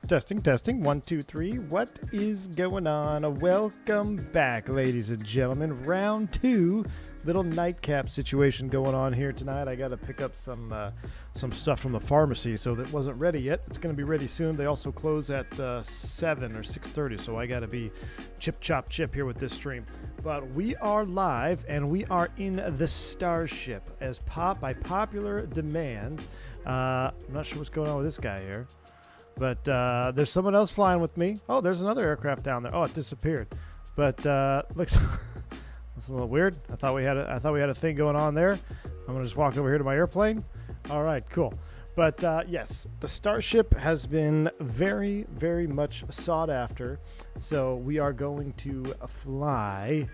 Testing, testing. 1, 2, 3. What is going on? Welcome back, ladies and gentlemen. Round 2. Little nightcap situation going on here tonight. I got to pick up some stuff from the pharmacy, so that wasn't ready yet. It's going to be ready soon. They also close at 7 or 6:30, so I got to be chip chop chip here with this stream. But we are live, and we are in the Starship as by popular demand. I'm not sure what's going on with this guy here. But there's someone else flying with me. Oh, there's another aircraft down there. Oh, it disappeared. But looks that's a little weird. I thought we had a thing going on there. I'm gonna just walk over here to my airplane. All right, cool. But yes, the Starship has been very, very much sought after. So we are going to fly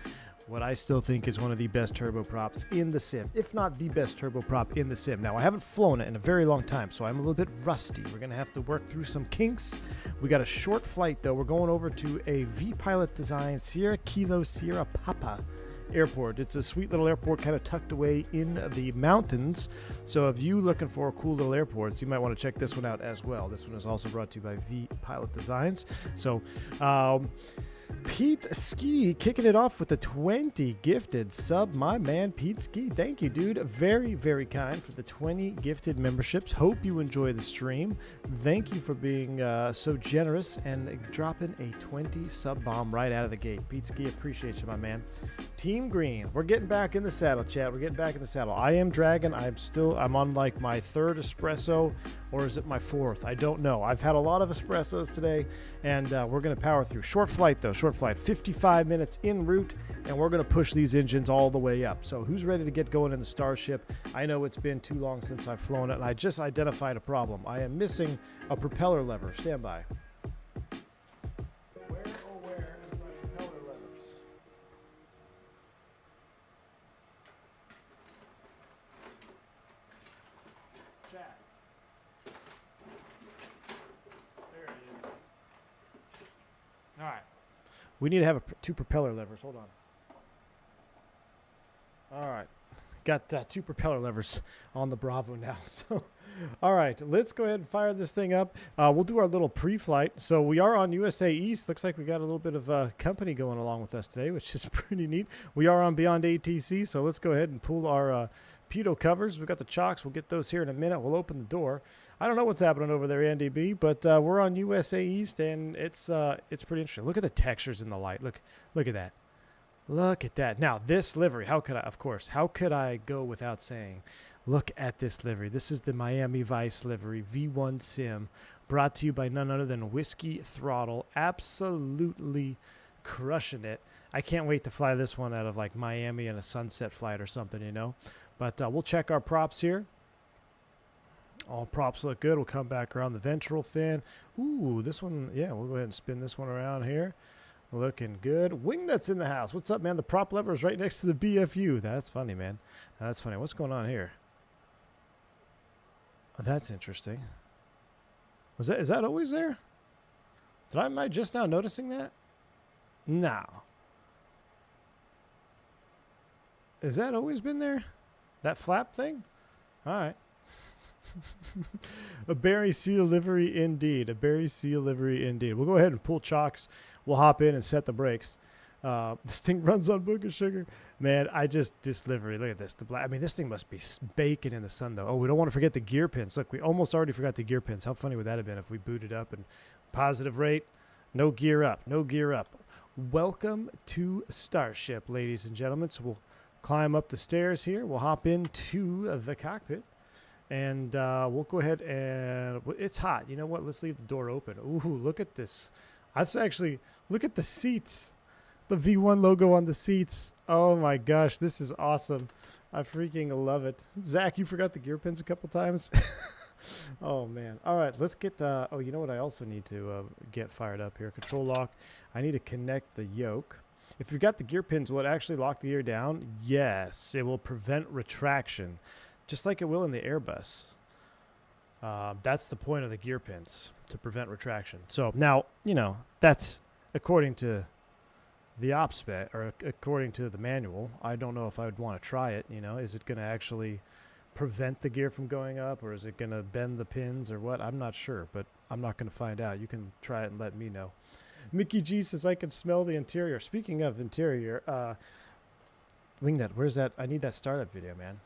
what I still think is one of the best turboprops in the sim, if not the best turboprop in the sim. Now, I haven't flown it in a very long time, so I'm a little bit rusty. We're going to have to work through some kinks. We got a short flight, though. We're going over to a V-Pilot design Sierra Kilo Sierra Papa airport. It's a sweet little airport kind of tucked away in the mountains. So if you looking for cool little airports, you might want to check this one out as well. This one is also brought to you by V-Pilot Designs. So, Pete Ski kicking it off with the 20 gifted sub. My man Pete Ski, thank you, dude. Very, very kind for the 20 gifted memberships. Hope you enjoy the stream. Thank you for being so generous and dropping a 20 sub bomb right out of the gate. Pete Ski, appreciate you, my man. Team Green, we're getting back in the saddle, chat. We're getting back in the saddle. I am dragging. I'm on like my third espresso, or is it my fourth? I don't know. I've had a lot of espressos today, and we're going to power through. Short flight, though. Short flight. 55 minutes en route, and we're going to push these engines all the way up. So who's ready to get going in the Starship? I know it's been too long since I've flown it, and I just identified a problem. I am missing a propeller lever. Stand by. Where is my propeller levers? Chat. There it is. All right. We need to have two propeller levers. Hold on. All right. Got two propeller levers on the Bravo now. So, all right. Let's go ahead and fire this thing up. We'll do our little pre-flight. So we are on USA East. Looks like we got a little bit of company going along with us today, which is pretty neat. We are on Beyond ATC. So let's go ahead and pull our pitot covers. We've got the chocks. We'll get those here in a minute. We'll open the door. I don't know what's happening over there, Andy B, but we're on USA East, and it's pretty interesting. Look at the textures in the light. Look at that. Look at that. Now, this livery, how could I go without saying, look at this livery. This is the Miami Vice livery, V1 Sim, brought to you by none other than Whiskey Throttle. Absolutely crushing it. I can't wait to fly this one out of like Miami in a sunset flight or something, you know. But we'll check our props here. All props look good. We'll come back around the ventral fin. Ooh, this one, yeah, we'll go ahead and spin this one around here. Looking good. Wingnut's in the house. What's up, man? The prop lever is right next to the BFU. That's funny, man. That's funny. What's going on here? Oh, that's interesting. Is that always there? Am I just now noticing that? No. Has that always been there? That flap thing? All right. A Barry Seal livery indeed. A Barry Seal livery indeed. We'll go ahead and pull chocks. We'll hop in and set the brakes. This thing runs on Book of Sugar. Man, this livery, look at this. I mean, this thing must be baking in the sun, though. Oh, we don't want to forget the gear pins. Look, we almost already forgot the gear pins. How funny would that have been if we booted up and positive rate? No gear up. No gear up. Welcome to Starship, ladies and gentlemen. So we'll climb up the stairs here. We'll hop into the cockpit. And we'll go ahead and it's hot. You know what? Let's leave the door open. Ooh, look at this. Look at the seats. The V1 logo on the seats. Oh my gosh, this is awesome. I freaking love it. Zach, you forgot the gear pins a couple times. Oh man. All right, let's get oh, you know what I also need to get fired up here? Control lock. I need to connect the yoke. If you got the gear pins, will it actually lock the gear down? Yes, it will prevent retraction. Just like it will in the Airbus. That's the point of the gear pins, to prevent retraction. So now, you know, that's according to the op spec, or according to the manual. I don't know if I would want to try it, you know. Is it going to actually prevent the gear from going up, or is it going to bend the pins or what? I'm not sure, but I'm not going to find out. You can try it and let me know. Mickey G says, I can smell the interior. Speaking of interior, Wingnet, where's that? I need that startup video, man.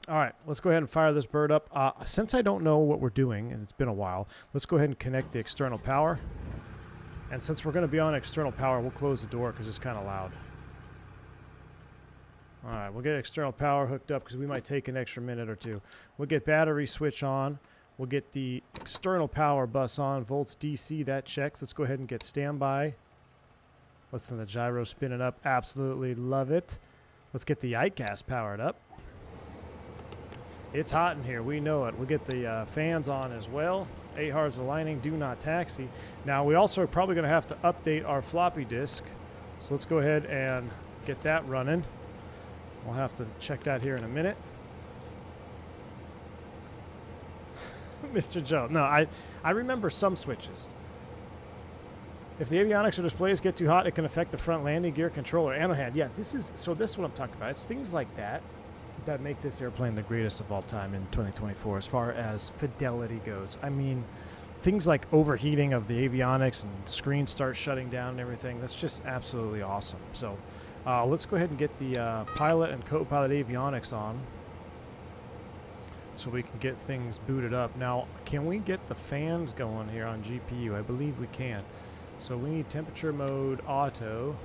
All right, let's go ahead and fire this bird up. Since I don't know what we're doing, and it's been a while, let's go ahead and connect the external power. And since we're going to be on external power, we'll close the door because it's kind of loud. All right, we'll get external power hooked up because we might take an extra minute or two. We'll get battery switch on. We'll get the external power bus on. Volts DC, that checks. Let's go ahead and get standby. Listen to the gyro spinning up. Absolutely love it. Let's get the ICAS powered up. It's hot in here. We know it. We'll get the fans on as well. AHAR's aligning. Do not taxi. Now, we also are probably going to have to update our floppy disk. So let's go ahead and get that running. We'll have to check that here in a minute. Mr. Joe. No, I remember some switches. If the avionics or displays get too hot, it can affect the front landing gear controller and hand. Yeah, this is what I'm talking about. It's things like that that make this airplane the greatest of all time in 2024 as far as fidelity goes. I mean, things like overheating of the avionics and screens start shutting down and everything. That's just absolutely awesome. So let's go ahead and get the pilot and co-pilot avionics on so we can get things booted up. Now, can we get the fans going here on GPU? I believe we can. So we need temperature mode auto.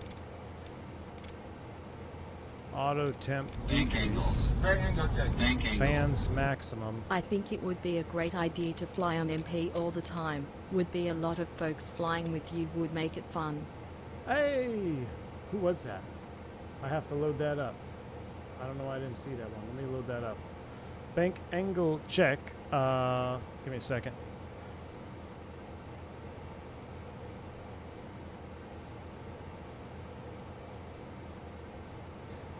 Auto temp decrease. Fans maximum. I think it would be a great idea to fly on MP all the time. Would be a lot of folks flying with you, would make it fun. Hey! Who was that? I have to load that up. I don't know why I didn't see that one. Let me load that up. Bank angle check. Give me a second.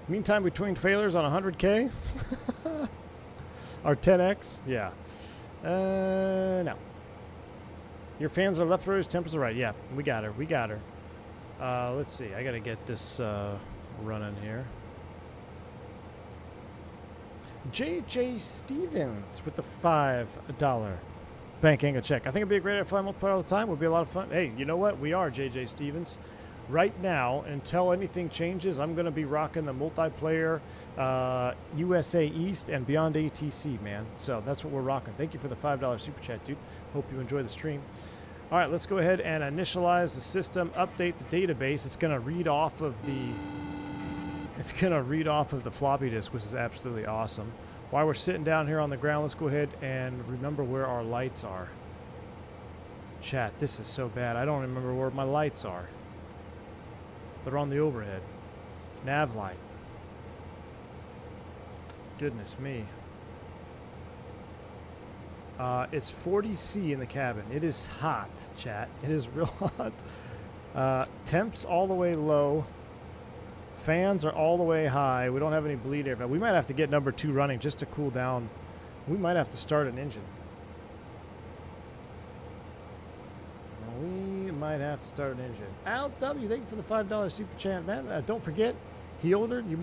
Meantime between failures on 100K? Or 10X? Yeah. No. Your fans are left, rotors, tempers are right. Yeah, we got her. We got her. Let's see. I got to get this running here. JJ Stevens with the $5 bank angle check. I think it'd be a great idea to fly multiplayer all the time. Would be a lot of fun. Hey, you know what? We are JJ Stevens. Right now, until anything changes, I'm going to be rocking the multiplayer USA East and Beyond ATC, man. So that's what we're rocking. Thank you for the $5 super chat, dude. Hope you enjoy the stream. All right, let's go ahead and initialize the system, update the database. It's going to read off of the floppy disk, which is absolutely awesome. While we're sitting down here on the ground, let's go ahead and remember where our lights are. Chat, this is so bad. I don't remember where my lights are. They're on the overhead. Nav light. Goodness me. It's 40°C in the cabin. It is hot, chat. It is real hot. Temps all the way low. Fans are all the way high. We don't have any bleed air, but we might have to get number 2 running just to cool down. We might have to start an engine. We might have to start an engine. Al W, thank you for the $5 super chat, man. Don't forget, the older you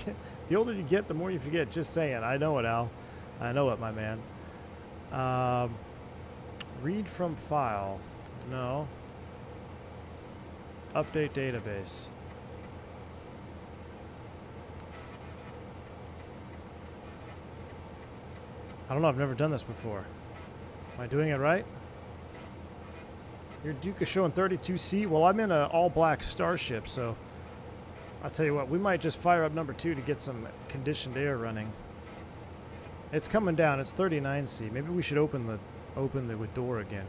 get, the older you get, the more you forget. Just saying. I know it, Al. I know it, my man. Read from file. No. Update database. I don't know. I've never done this before. Am I doing it right? Your Duke is showing 32C. Well, I'm in an all-black Starship, so I'll tell you what. We might just fire up number 2 to get some conditioned air running. It's coming down. It's 39C. Maybe we should open the door again.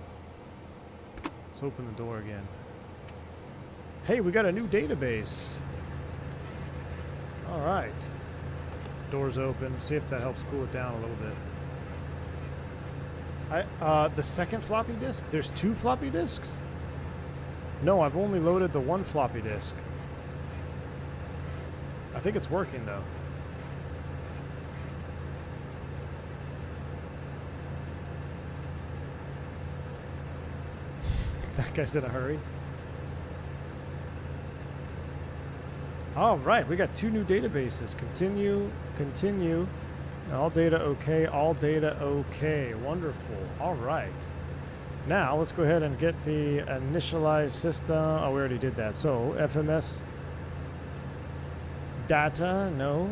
Let's open the door again. Hey, we got a new database. All right. Doors open. See if that helps cool it down a little bit. The second floppy disk? There's 2 floppy disks? No, I've only loaded the 1 floppy disk. I think it's working, though. That guy's in a hurry. All right, we got 2 new databases. Continue. All data okay. All data okay. Wonderful. All right. Now let's go ahead and get the initialized system. Oh, we already did that. So FMS data, no.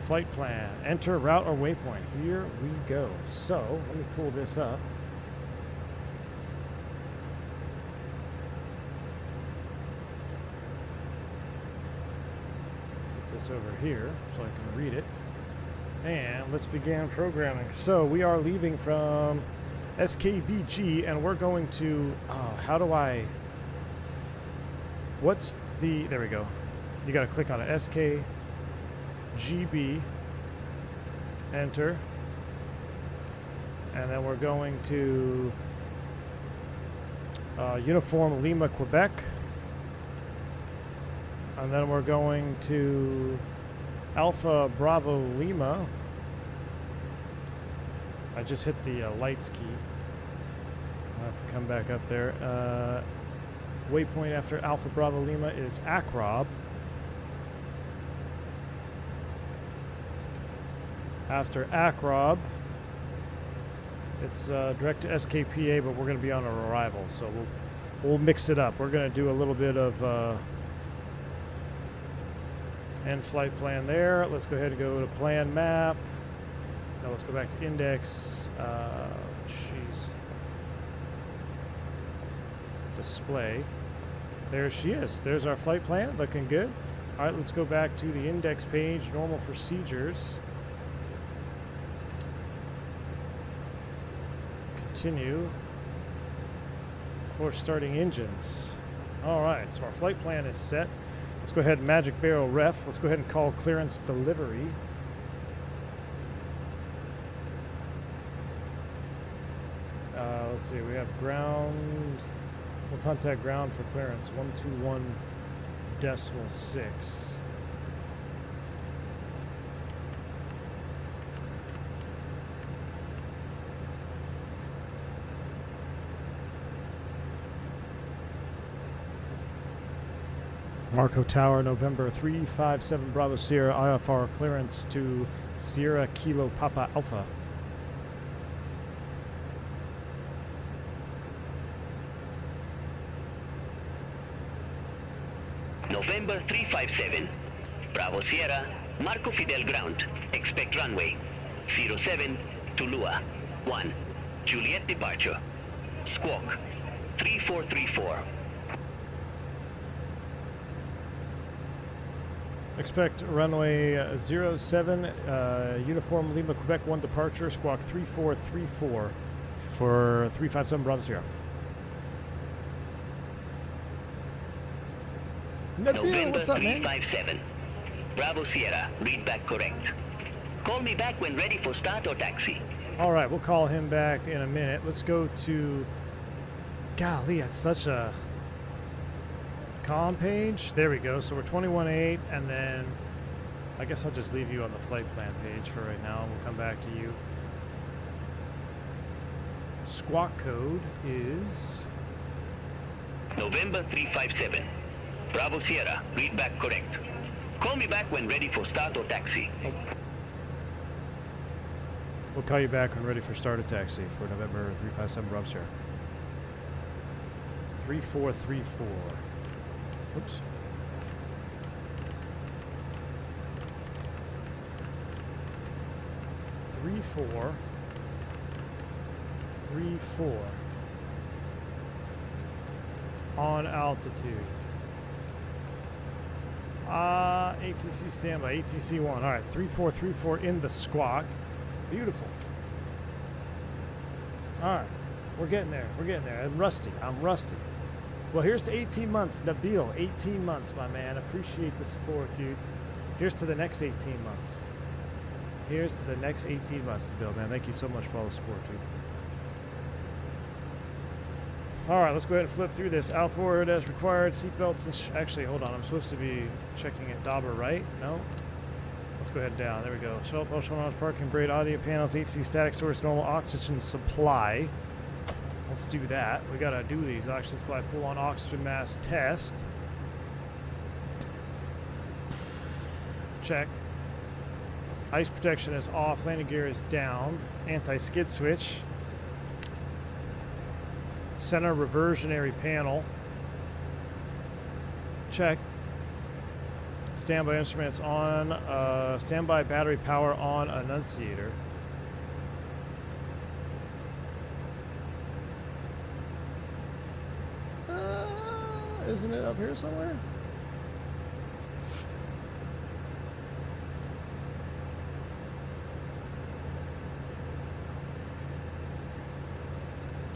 Flight plan. Enter route or waypoint. Here we go. So let me pull this up. Put this over here so I can read it. And let's begin programming. So we are leaving from SKBG and we're going to, how do I, what's the, there we go. You got to click on it. SKGB, enter. And then we're going to Uniform Lima, Quebec. And then we're going to Alpha Bravo Lima. I just hit the lights key. I'll have to come back up there. Waypoint after Alpha Bravo Lima is Akrob. After Akrob, it's direct to SKPA, but we're going to be on our arrival, so we'll mix it up. We're going to do a little bit of end flight plan there. Let's go ahead and go to plan map. Now let's go back to index. Jeez. Display. There she is. There's our flight plan. Looking good. All right, let's go back to the index page. Normal procedures. Continue. For starting engines. All right, so our flight plan is set. Let's go ahead and magic barrel ref. Let's go ahead and call clearance delivery. Let's see, we have ground. We'll contact ground for clearance 121.6. Marco Tower, November 357 Bravo Sierra, IFR clearance to Sierra Kilo Papa Alpha. November 357 Bravo Sierra, Marco Fidel ground. Expect runway 07 to Lua 1. Juliet departure. Squawk 3434. Expect runway 07, Uniform Lima, Quebec 1 departure, squawk 3434 for 357 Bravo Sierra. Nabil, what's up, man? 357 Bravo Sierra, read back correct. Call me back when ready for start or taxi. All right, we'll call him back in a minute. Let's go to, golly, that's such a comm page. There we go. So we're 21.8, and then I guess I'll just leave you on the flight plan page for right now, and we'll come back to you. Squawk code is November 357 Bravo Sierra, read back correct. Call me back when ready for start or taxi. We'll call you back when ready for start of taxi for November 357 Bravo Sierra. 3434. Oops. Three, four. On altitude. ATC standby. ATC 1. All right, 3434 in the squawk. Beautiful. All right, we're getting there. I'm rusty. Well, here's to 18 months, Nabil. 18 months, my man. Appreciate the support, dude. Here's to the next 18 months. Nabil, man. Thank you so much for all the support, dude. All right, let's go ahead and flip through this. Outboard as required. Seatbelts and actually, hold on. I'm supposed to be checking it. Dauber, right? No. Let's go ahead down. There we go. Shuttle post parking brake, audio panels, AC static source, normal oxygen supply. Let's do that. We gotta do these oxygen supply pull on oxygen mass test. Check. Ice protection is off. Landing gear is down. Anti-skid switch. Center reversionary panel. Check. Standby instruments on. Standby battery power on annunciator. Isn't it up here somewhere?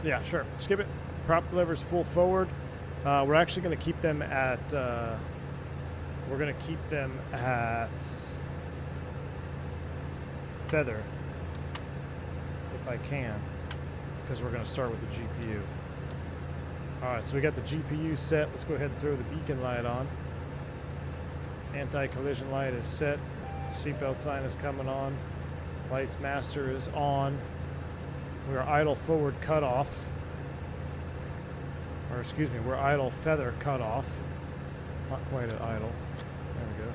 Yeah, sure. Skip it. Prop levers full forward. We're actually going to keep them at. We're going to keep them at feather, if I can, because we're going to start with the GPU. All right, so we got the GPU set. Let's go ahead and throw the beacon light on. Anti-collision light is set. Seatbelt sign is coming on. Lights master is on. We are idle forward cutoff. Or excuse me, we're idle feather cutoff. Not quite at idle. There we go.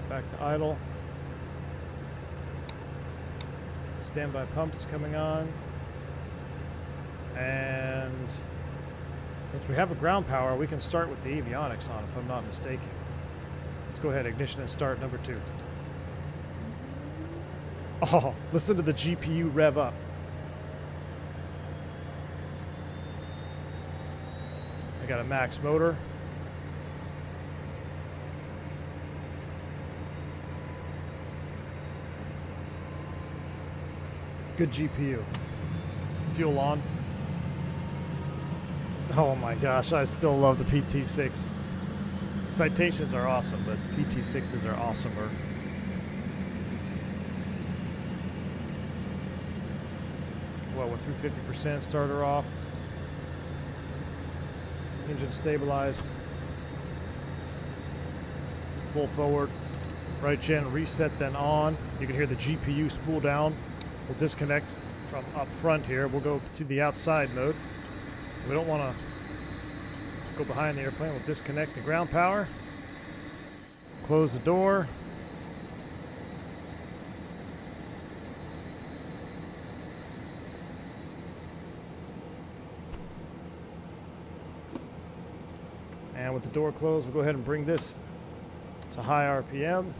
Back to idle. Standby pumps coming on. And since we have a ground power, we can start with the avionics on, if I'm not mistaken. Let's go ahead, ignition and start number 2. Oh, listen to the GPU rev up. I got a max motor. Good GPU. Fuel on. Oh my gosh, I still love the PT6. Citations are awesome, but PT6s are awesomer. Well, we're through 50%. Starter off. Engine stabilized. Full forward. Right gen reset, then on. You can hear the GPU spool down. We'll disconnect from up front here. We'll go to the outside mode. We don't want to go behind the airplane. We'll disconnect the ground power. Close the door. And with the door closed, we'll go ahead and bring this to high RPM.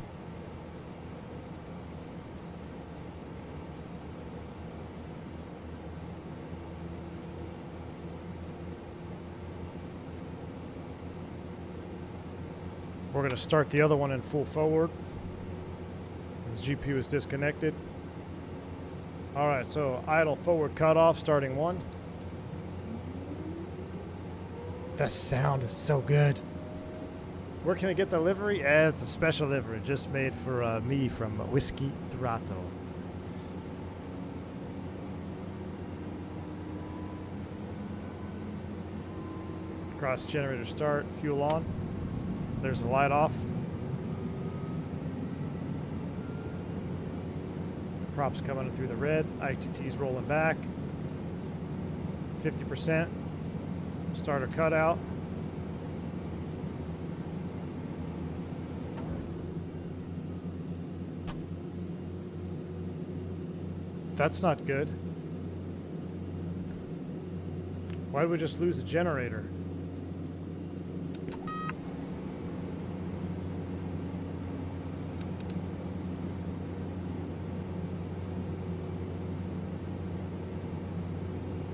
We're going to start the other one in full forward. The GPU is disconnected. All right, so idle forward cutoff, starting 1. That sound is so good. Where can I get the livery? It's a special livery just made for me from Whiskey Throttle. Cross generator start, fuel on. There's the light off. Props coming in through the red. ITT's rolling back. 50%. Starter cutout. That's not good. Why did we just lose the generator?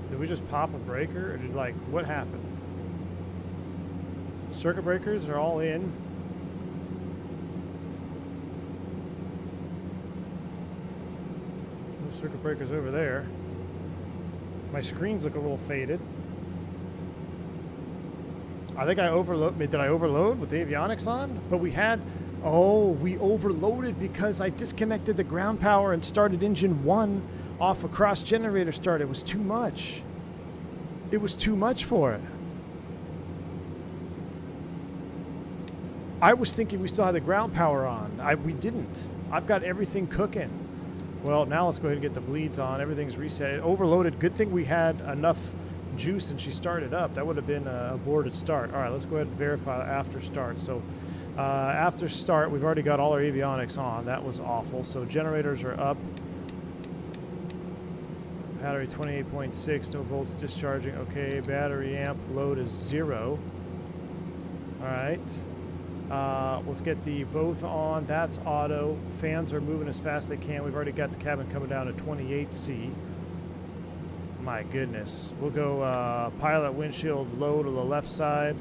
Did we just pop a breaker, or did, like, what happened? Circuit breakers are all in. No circuit breakers over there. My screens look a little faded. I think I overload. Did I overload with the avionics on? But we had. Oh, we overloaded because I disconnected the ground power and started engine 1 off a cross generator start. It was too much. It was too much for it. I was thinking we still had the ground power on. We didn't. I've got everything cooking. Well, now let's go ahead and get the bleeds on. Everything's reset. It overloaded. Good thing we had enough juice and she started up. That would have been an aborted start. All right, let's go ahead and verify after start. So After start, we've already got all our avionics on. That was awful. So generators are up. Battery 28.6, no volts discharging. Okay, battery amp load is 0. All right. Let's get the both on. That's auto. Fans are moving as fast as they can. We've already got the cabin coming down to 28C. My goodness. We'll go pilot windshield low to the left side.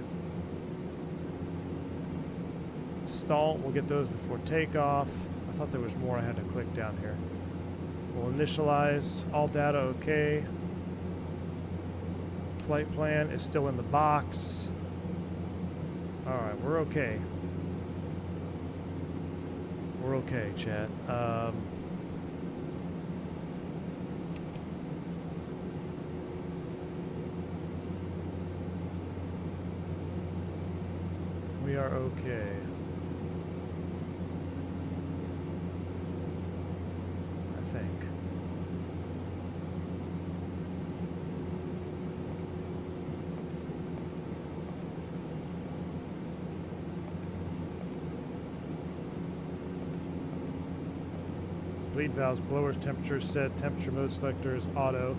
Stall. We'll get those before takeoff. I thought there was more I had to click down here. We'll initialize. All data okay. Flight plan is still in the box. Alright, we're okay. We're okay, chat. We are okay. I think. Bleed valves, blowers, temperature set, temperature mode selector is auto.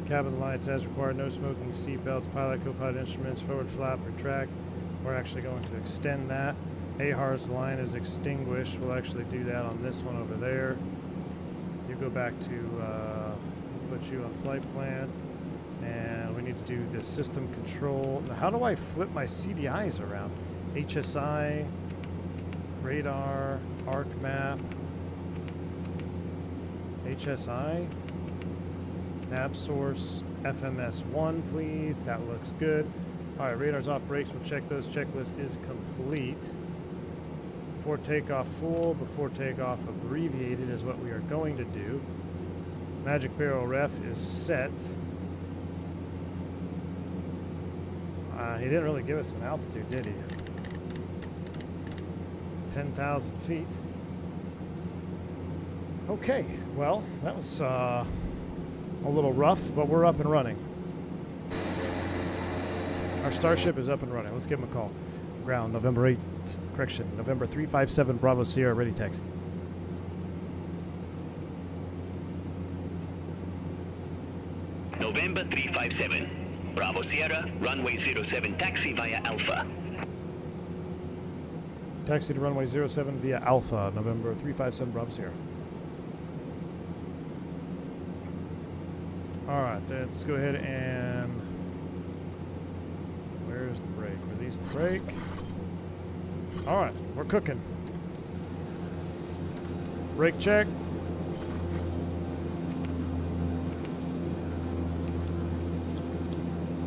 Cabin lights as required, no smoking, seat belts, pilot, co-pilot instruments, forward flap, retract. We're actually going to extend that. AHAR's line is extinguished. We'll actually do that on this one over there. You go back to, put you on flight plan. And we need to do the system control. Now, how do I flip my CDIs around? HSI, radar, arc map. HSI, nav source, FMS1, please. That looks good. All right, radar's off, brakes. We'll check those. Checklist is complete. Before takeoff, full. Before takeoff, abbreviated is what we are going to do. Magic barrel ref is set. He didn't really give us an altitude, did he? 10,000 feet. Okay, well, that was a little rough, but we're up and running. Our Starship is up and running. Let's give him a call. Ground, November 8, correction, November 357, Bravo Sierra, ready taxi. November 357, Bravo Sierra, runway 07, taxi via Alpha. Taxi to runway 07 via Alpha, November 357, Bravo Sierra. Alright, let's go ahead and... Where's the brake? Release the brake. Alright, we're cooking. Brake check.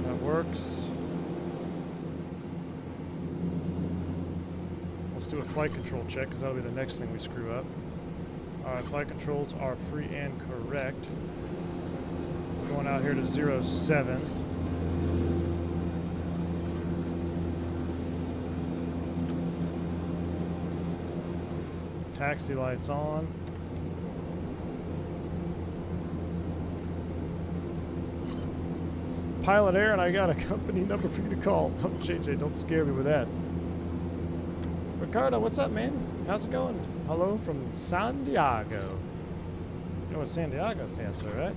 That works. Let's do a flight control check, because that'll be the next thing we screw up. Alright, flight controls are free and correct. Going out here to 07. Taxi lights on. Pilot Air, and I got a company number for you to call. JJ, don't scare me with that. Ricardo, what's up, man? How's it going? Hello from San Diego. You know what San Diego stands for, right?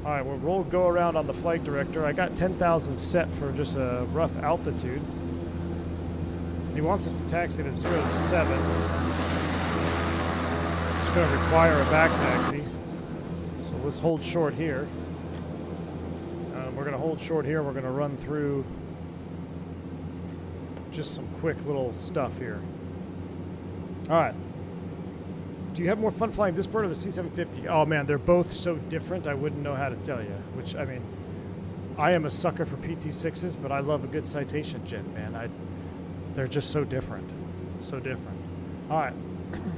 Alright, we'll go around on the flight director. I got 10,000 set for just a rough altitude. He wants us to taxi to 07. It's going to require a back taxi. So let's hold short here. We're going to hold short here. We're going to run through just some quick little stuff here. Alright. Do you have more fun flying this bird or the C-750? Oh man, they're both so different, I wouldn't know how to tell you. Which, I mean, I am a sucker for PT-6s, but I love a good citation jet, man. They're just so different. So different. Alright.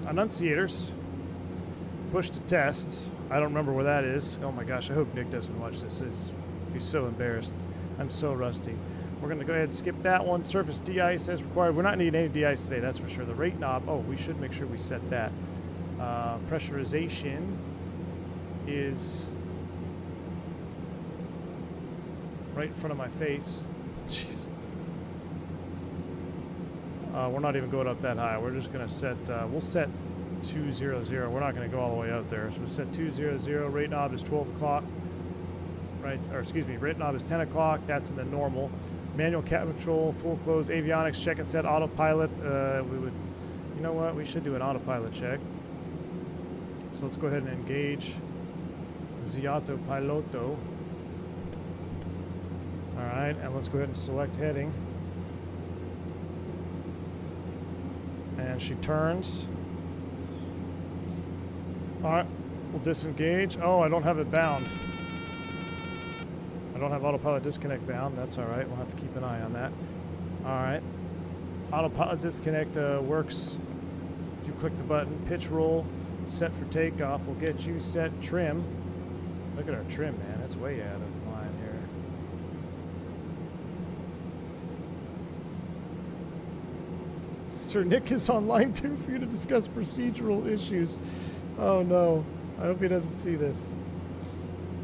Annunciators. Push to test. I don't remember where that is. Oh my gosh, I hope Nick doesn't watch this. He's so embarrassed. I'm so rusty. We're going to go ahead and skip that one. Surface de-ice as required. We're not needing any de-ice today, that's for sure. The rate knob, oh, we should make sure we set that. Pressurization is right in front of my face. Jeez. We're not even going up that high. We're just going to set, we'll set 200. We're not going to go all the way out there. So we'll set 200. Rate knob is 12 o'clock. Right, or excuse me, rate knob is 10 o'clock. That's in the normal. Manual cabin control, full close, avionics, check and set, autopilot. We would, you know what? We should do an autopilot check. So let's go ahead and engage Ziato Piloto. Alright, and let's go ahead and select heading. And she turns. Alright, we'll disengage. Oh, I don't have it bound. I don't have autopilot disconnect bound. That's alright. We'll have to keep an eye on that. Alright. Autopilot disconnect works if you click the button. Pitch roll, set for takeoff. We'll get you set trim. Look at our trim, man. It's way out of line here. Sir Nick is on line 2 for you to discuss procedural issues. Oh no. I hope he doesn't see this.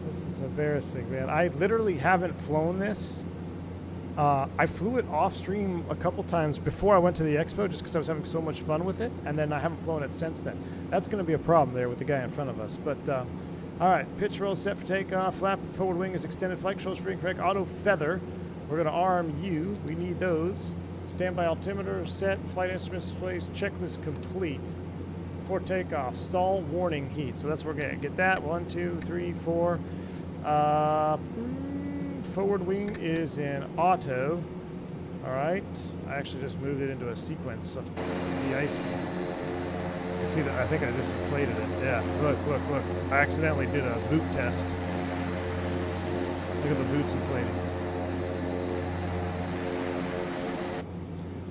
This is embarrassing, man. I literally haven't flown this. I flew it off stream a couple times before I went to the expo just because I was having so much fun with it, and then I haven't flown it since then. That's going to be a problem there with the guy in front of us. But, all right, pitch roll set for takeoff. Flap forward wing is extended. Flight controls free and correct. Auto feather. We're going to arm you. We need those. Standby altimeter set. Flight instruments displays. Checklist complete. For takeoff, stall warning heat. So that's where we're going to get that. 1, 2, 3, 4. Forward wing is in auto. All right. I actually just moved it into a sequence of the icing. You see that? I think I just inflated it. Yeah. Look, look, look. I accidentally did a boot test. Look at the boots inflating.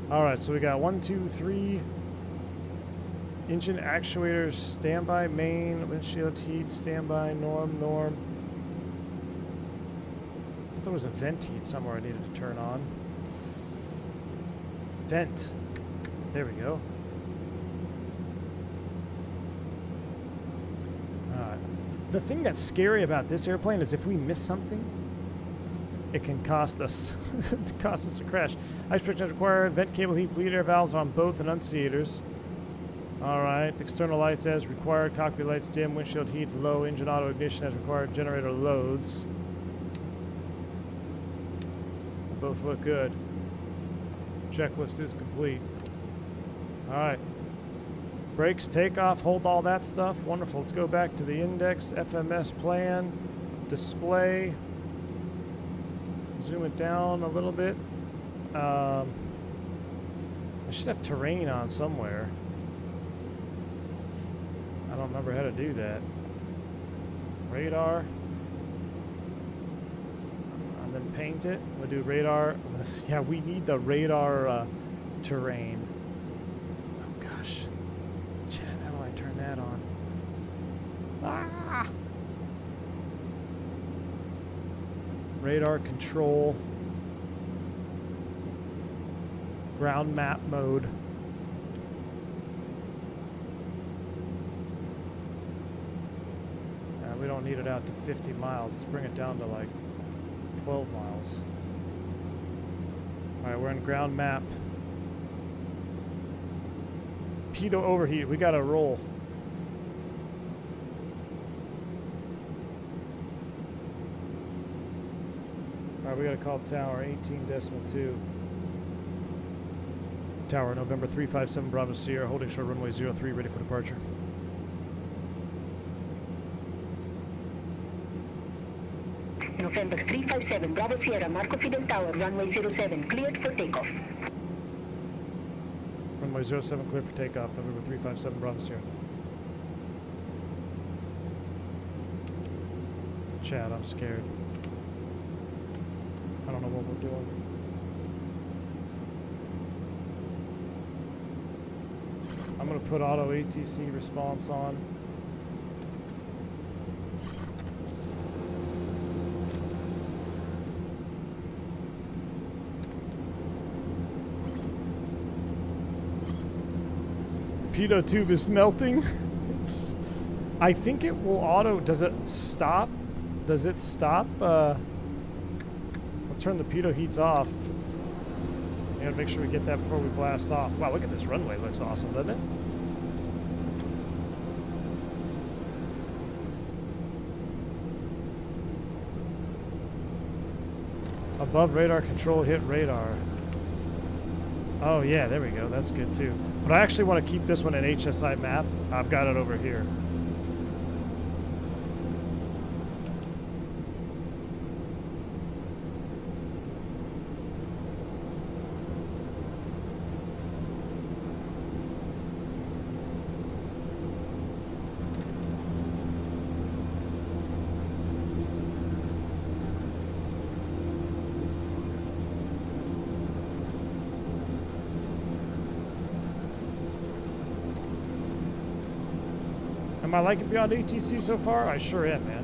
All right. So we got 1, 2, 3. Engine actuators, standby, main, windshield heat, standby, norm. I thought there was a vent heat somewhere I needed to turn on. Vent. There we go. Alright. The thing that's scary about this airplane is if we miss something, it can cost us a crash. Ice protection required, vent cable heat, bleed air valves on both enunciators. Alright, external lights as required, cockpit lights dim, windshield heat low, engine auto ignition as required, generator loads. Both look good. Checklist is complete. Alright. Brakes, takeoff, hold all that stuff. Wonderful. Let's go back to the index, FMS plan, display. Zoom it down a little bit. I should have terrain on somewhere. I don't remember how to do that. Radar. And then paint it. We'll do radar. Yeah, we need the radar terrain. Oh gosh. Chad, how do I turn that on? Ah! Radar control. Ground map mode. We don't need it out to 50 miles. Let's bring it down to like 12 miles. All right, we're in ground map. Pitot overheat. We got to roll. All right, we got to call tower 18.2. Tower, November 357 Bravo Sierra, holding short runway 03, ready for departure. November 357 Bravo Sierra, Marco Fidel Tower, runway 07, cleared for takeoff. Runway 07 cleared for takeoff, November 357 Bravo Sierra. Chad, I'm scared. I don't know what we're doing. I'm going to put auto ATC response on. Pitot tube is melting. I think it will auto. Does it stop? Does it stop? Let's turn the pitot heats off. We gotta make sure we get that before we blast off. Wow, look at this runway. Looks awesome, doesn't it? Above radar control, hit radar. Oh yeah, there we go. That's good too. But I actually want to keep this one an HSI map. I've got it over here. Am I liking Beyond ATC so far? I sure am, man.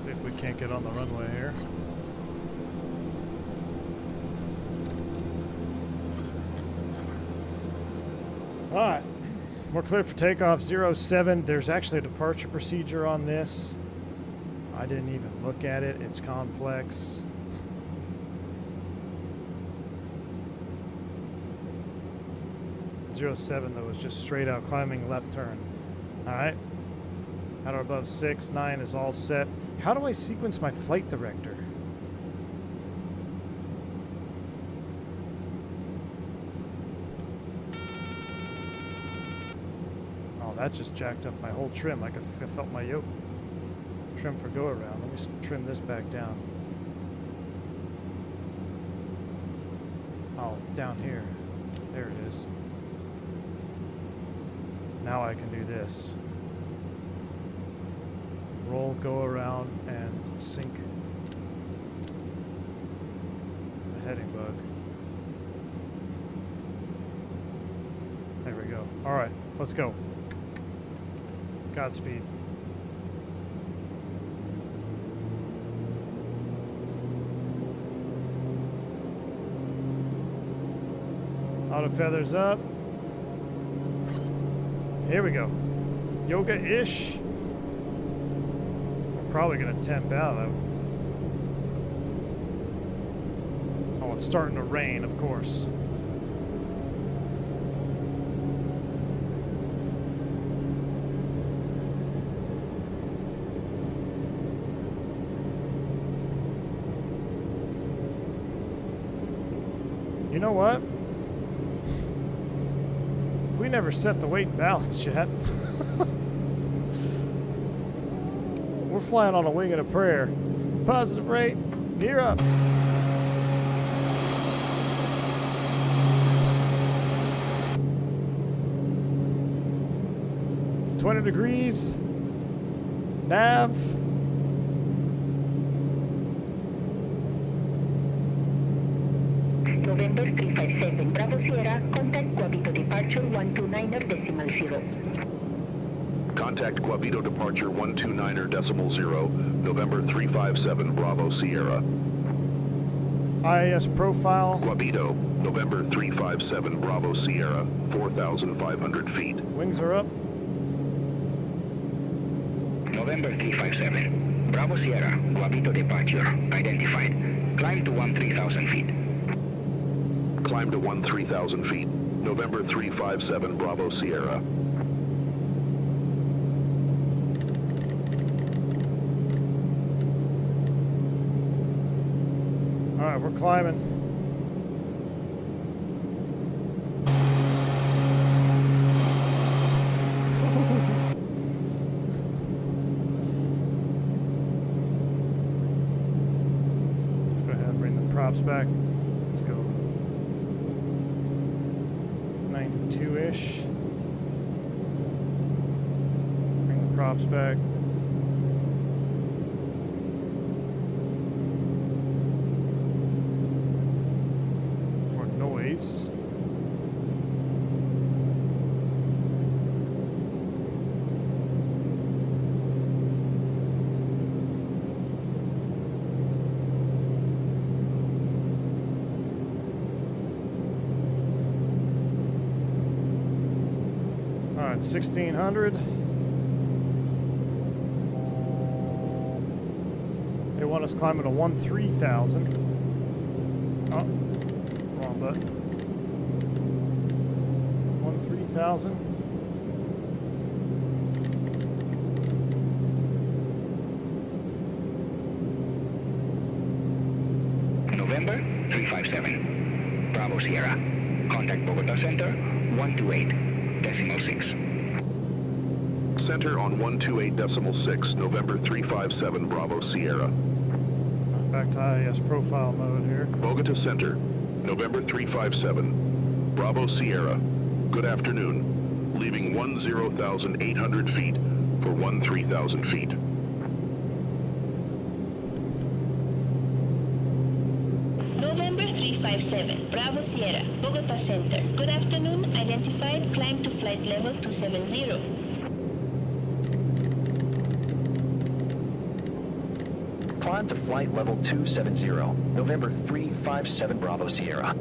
See if we can't get on the runway here. Alright, we're clear for takeoff 07. There's actually a departure procedure on this. I didn't even look at it. It's complex. .07 though is just straight out climbing left turn. Alright. At or above 6, 9 is all set. How do I sequence my flight director? Oh, that just jacked up my whole trim. I felt my yoke trim for go around. Let me trim this back down. Oh, it's down here. There it is. Now I can do this. Roll, go around, and sink the heading bug. There we go. All right, let's go. Godspeed. Auto feathers up. Here we go. Yoga-ish. Probably gonna temp out. Oh, it's starting to rain, of course. You know what? We never set the weight and balance yet. We're flying on a wing and a prayer. Positive rate, gear up. .20 degrees. Nav. November 357, Bravo Sierra, contact Guavito departure 129.0. Contact Guavito departure 129.0, November 357, Bravo Sierra. IAS profile. Guavito, November 357, Bravo Sierra, 4,500 feet. Wings are up. November 357. Bravo Sierra, Guavito departure. Identified. Climb to 13,000 feet. Climb to 13,000 feet. November 357, Bravo Sierra. Alright, we're climbing. Let's go ahead and bring the props back. Let's go 92-ish. Bring the props back. Alright, 1600. They want us climbing to 13,000. Oh, wrong button. 13,000. November 357. Bravo Sierra. Contact Bogota Center 128.6. Center on 128.6, November 357, Bravo Sierra. Back to IAS profile mode here. Bogota Center, November 357, Bravo Sierra. Good afternoon. Leaving 10,800 feet for 13,000 feet. November 357, Bravo Sierra, Bogota Center. Good afternoon, identified, climb to flight level 270. Climb to flight level 270, November 357 Bravo Sierra.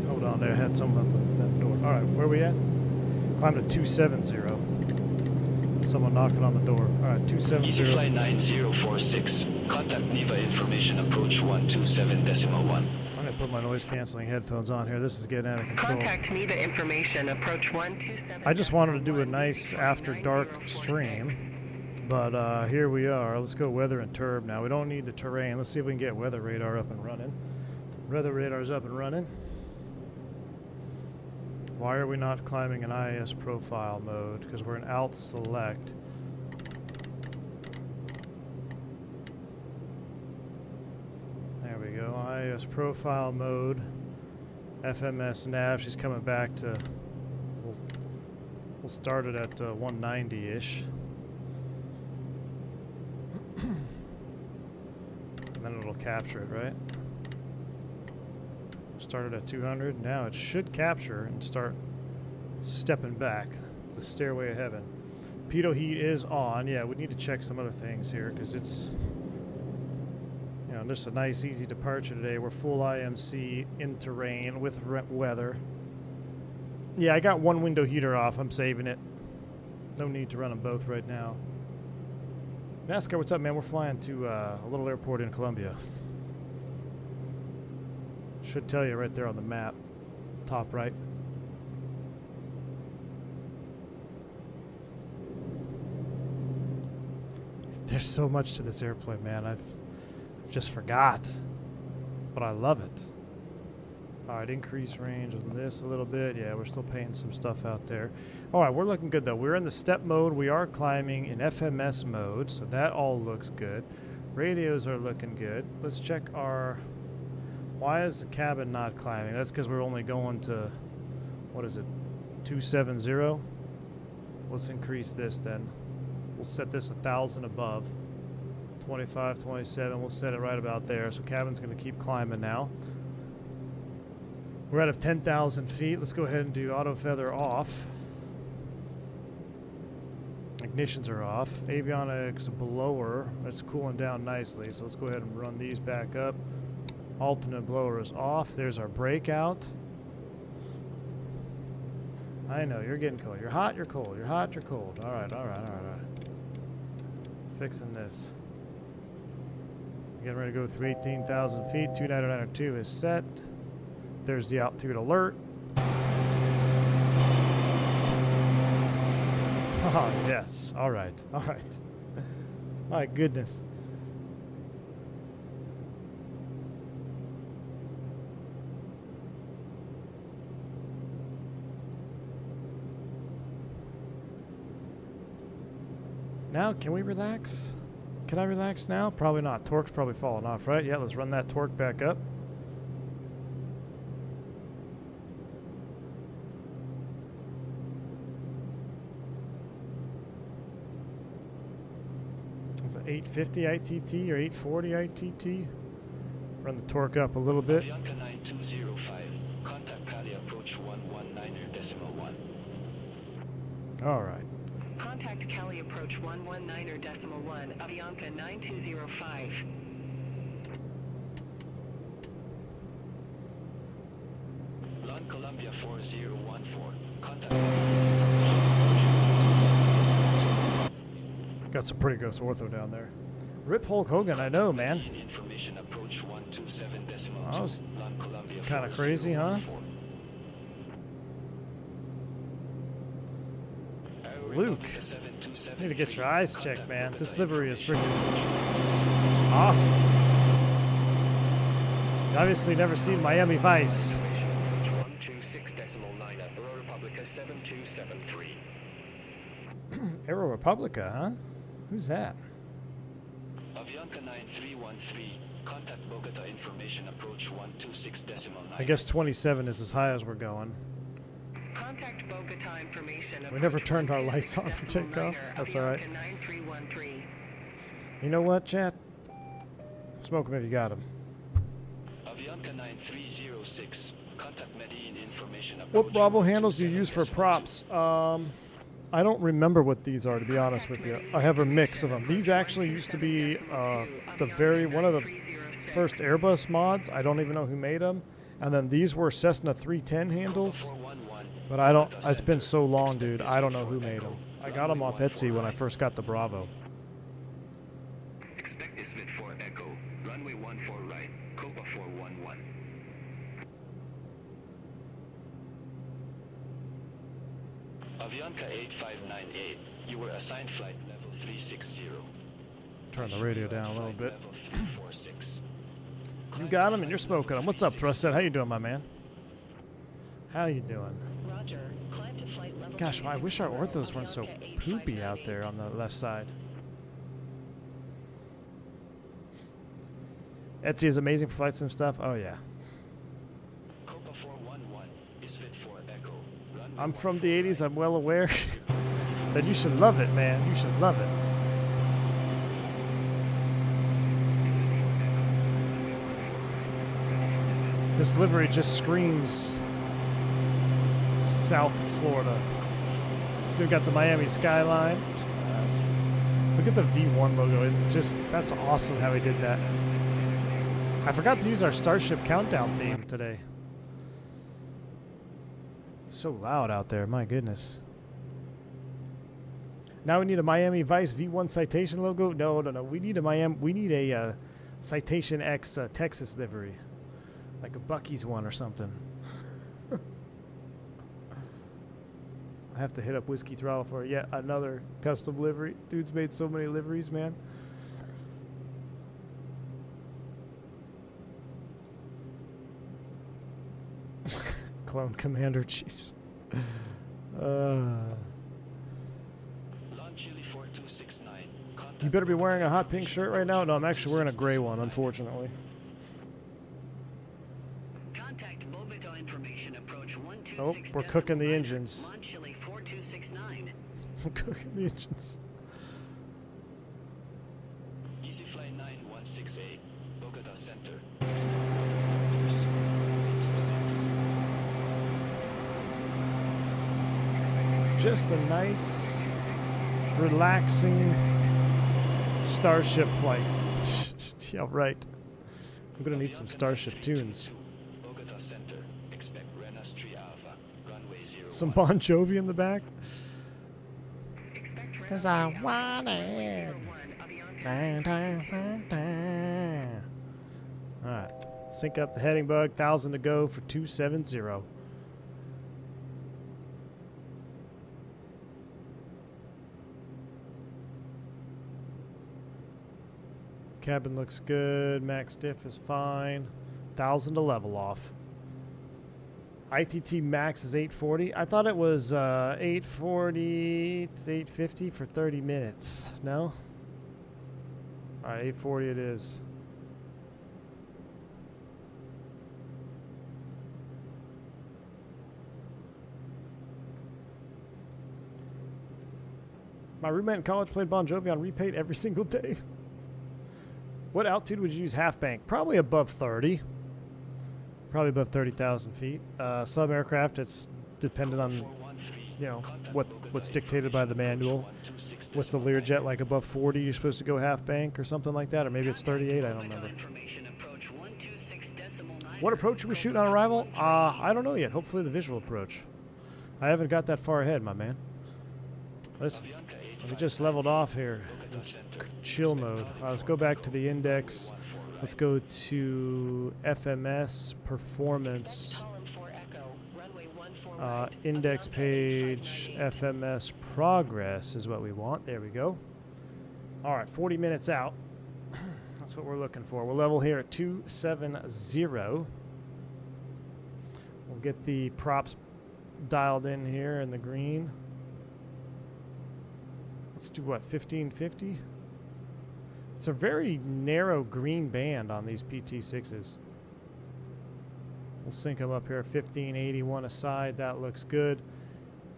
Hold on there, I had someone at that door. Alright, where we at? Climb to 270. Someone knocking on the door. Alright, 270. Easy Flight 9046. Contact NEVA information approach 127.1. I'm gonna put my noise canceling headphones on here. This is getting out of control. Contact NEVA information, approach 127. I just wanted to do a nice after dark stream, but here we are. Let's go weather and turb now. We don't need the terrain. Let's see if we can get weather radar up and running. Weather radar's up and running. Why are we not climbing an IAS profile mode? Because we're in alt select. There we go. IAS profile mode. FMS nav. She's coming back to. We'll start it at 190-ish. And then it'll capture it, right? Started at 200. Now it should capture and start stepping back. The stairway of heaven. Pitot heat is on. Yeah, we need to check some other things here because it's, you know, just a nice easy departure today. We're full IMC in terrain with weather. Yeah, I got one window heater off. I'm saving it. No need to run them both right now. NASCAR, what's up, man? We're flying to a little airport in Colombia. Should tell you right there on the map, top right. There's so much to this airplane, man. I've just forgot, but I love it. All right, increase range on this a little bit. Yeah, we're still painting some stuff out there. All right, we're looking good though. We're in the step mode. We are climbing in FMS mode, so that all looks good. Radios are looking good. Let's check our. Why is the cabin not climbing? That's because we're only going to, what is it, 270? Let's increase this then. We'll set this 1,000 above. 25, 27, we'll set it right about there. So cabin's going to keep climbing now. We're at 10,000 feet. Let's go ahead and do auto feather off. Ignitions are off. Avionics blower, that's cooling down nicely. So let's go ahead and run these back up. Alternate blower is off. There's our breakout. I know, you're getting cold. You're hot, you're cold. You're hot, you're cold. All right, all right, all right, all right. Fixing this. Getting ready to go through 18,000 feet. 29902 is set. There's the altitude alert. Oh, yes. All right, all right. My goodness. Now, can we relax? Can I relax now? Probably not. Torque's probably falling off, right? Yeah, let's run that torque back up. Is it 850 ITT or 840 ITT? Run the torque up a little bit. Bianca 9205. Contact Cali approach 119.1. All right. Contact Cali approach 119.1, Avianca 9205. Land Columbia 4014. Contact. Got some pretty gross ortho down there. Rip Hulk Hogan, I know, man. Information approach 127.2. That was Land Columbia kind of crazy, huh? 4014. Luke, you need to get your eyes checked, man. This livery is freaking awesome. You obviously never seen Miami Vice. 126.9, Aurora Republica 7273. Aero Republica, huh? Who's that? Avianca 9313, contact Bogota information approach 126.9. I guess 27 is as high as we're going. Contact Bogota information. We never turned our lights on for takeoff. That's all right. Avianca 9313. You know what, chat? Smoke him if you got him. Avianca 9306, contact Medellin information approach. What Bravo handles do you use for props? I don't remember what these are, to be honest with you. I have a mix of them. These actually used to be one of the first Airbus mods. I don't even know who made them. And then these were Cessna 310 handles. But I don't. It's been so long, dude. I don't know who made them. I got them off Etsy when I first got the Bravo. Expect this vid for Echo. Runway 14 right. Copa 411. Avianca 8598, you were assigned flight level 360. Turn the radio down a little bit. Level 346. You got him and you're smoking him. What's up, Thrustset? How you doing, my man? How you doing? Roger. Climb to flight level. Gosh, I wish our orthos weren't so poopy out there on the left side. Etsy is amazing for flight sim stuff. Oh yeah. Copa 411 is fit for Echo. Runway I'm from the 80s. I'm well aware. Then you should love it, man. You should love it. This livery just screams South Florida. Still got the Miami skyline. Look at the V1 logo. That's awesome how he did that. I forgot to use our Starship countdown theme today. It's so loud out there, my goodness. Now we need a Miami Vice V1 Citation logo. No. We need a Citation X Texas livery, like a Bucky's one or something. I have to hit up Whiskey Throttle for yet another custom livery. Dude's made so many liveries, man. Clone Commander, jeez. You better be wearing a hot pink shirt right now. No, I'm actually wearing a gray one, unfortunately. Contact Bogota information approach 126. Oh, we're cooking the engines. Launch Chile 4269. We're cooking the engines. Easy Flight 9168, Bogota Center. Just a nice, relaxing Starship flight. Yeah, right. I'm gonna need some Starship tunes. Bogota Center. Expect Renas 3 Alpha. Runway 01. Some Bon Jovi in the back. Expect 'Cause I want it. Alright. Sync up the heading bug. 1,000 to go for 270. Cabin looks good. Max diff is fine. 1,000 to level off. ITT max is 840. I thought it was 840. It's 850 for 30 minutes. No? All right, 840 it is. My roommate in college played Bon Jovi on repeat every single day. What altitude would you use half bank? Probably above 30. Probably above 30,000 feet. Some aircraft, it's dependent on, you know, what what's dictated by the manual. What's the Learjet like above 40? You're supposed to go half bank or something like that, or maybe it's 38. I don't remember. What approach are we shooting on arrival? I don't know yet. Hopefully the visual approach. I haven't got that far ahead, my man. Listen, we just leveled off here in chill mode. Let's go back to the index. Let's go to FMS performance. Index page FMS progress is what we want. There we go. All right, 40 minutes out. That's what we're looking for. We'll level here at 270. We'll get the props dialed in here in the green. Let's do what, 1550? It's a very narrow green band on these PT6s. We'll sync them up here, 1581 aside. That looks good.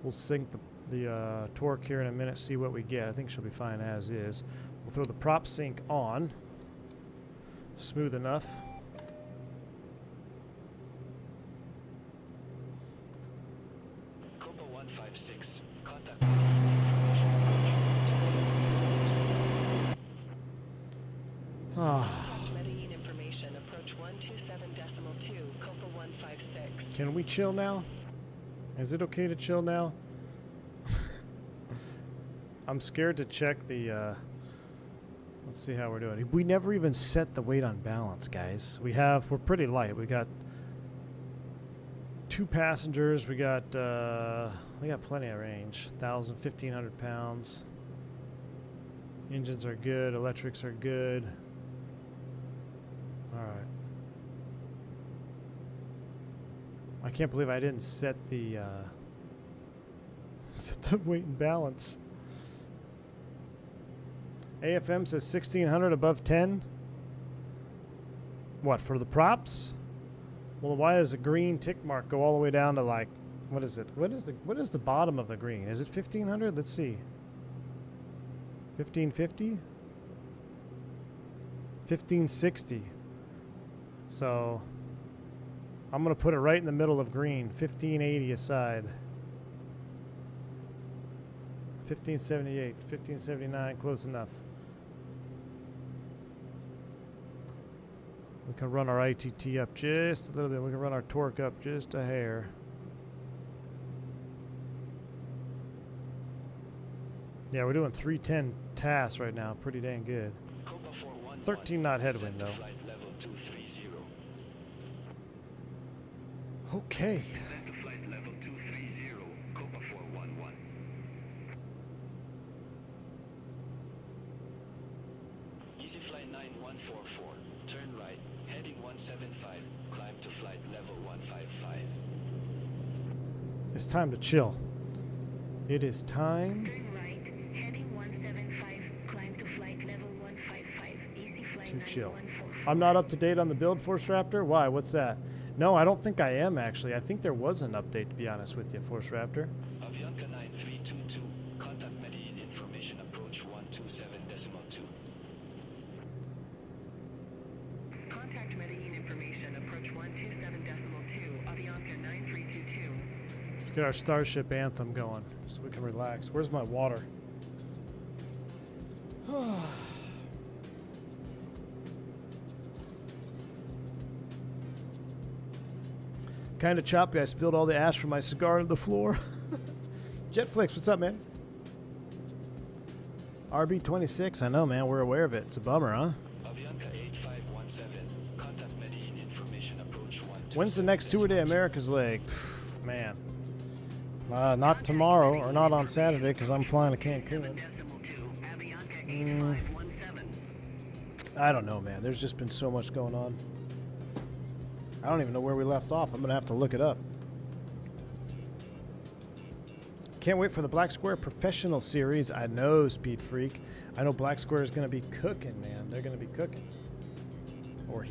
We'll sync the torque here in a minute, see what we get. I think she'll be fine as is. We'll throw the prop sync on. Smooth enough. Copa 156, contact. Medellin information, approach 127.2, Copa 156. Can we chill now? Is it okay to chill now? I'm scared to check the, let's see how we're doing. We never even set the weight on balance, guys. We're pretty light. We got 2 passengers. We got plenty of range. 1,000, 1,500 pounds. Engines are good. Electrics are good. All right. I can't believe I didn't set the weight and balance. AFM says 1,600 above 10. What, for the props? Well, why does the green tick mark go all the way down to, like, what is it? What is the bottom of the green? Is it 1,500? Let's see. 1,550? 1,560. So I'm going to put it right in the middle of green. 1,580 aside. 1,578, 1,579, close enough. We can run our ITT up just a little bit. We can run our torque up just a hair. Yeah, we're doing 310 TAS right now. Pretty dang good. 13 knot headwind, though. Okay. Easy flight 9144, turn right, heading 175, climb to flight level 155. It's time to chill. It is time Turn right, heading 175, climb to flight level 155, easy flight to chill. 9144. I'm not up to date on the build, Force Raptor. Why? What's that? No, I don't think I am, actually. I think there was an update, to be honest with you, Force Raptor. Avianca 9322, contact Medellin information, approach 127.2. Contact Medellin information, approach 127.2, Avianca 9322. Let's get our Starship anthem going so we can relax. Where's my water? Kind of choppy. I spilled all the ash from my cigar on the floor. Jetflix, what's up, man? RB26, I know, man. We're aware of it. It's a bummer, huh? Avianca 8517, contact Medellin information, approach 127. When's the next tour day America's Leg? Man. Not tomorrow, or not on Saturday, because I'm flying to Cancun. I don't know, man. There's just been so much going on. I don't even know where we left off. I'm going to have to look it up. Can't wait for the Black Square Professional Series. I know, Speed Freak. I know Black Square is going to be cooking, man. They're going to be cooking. Or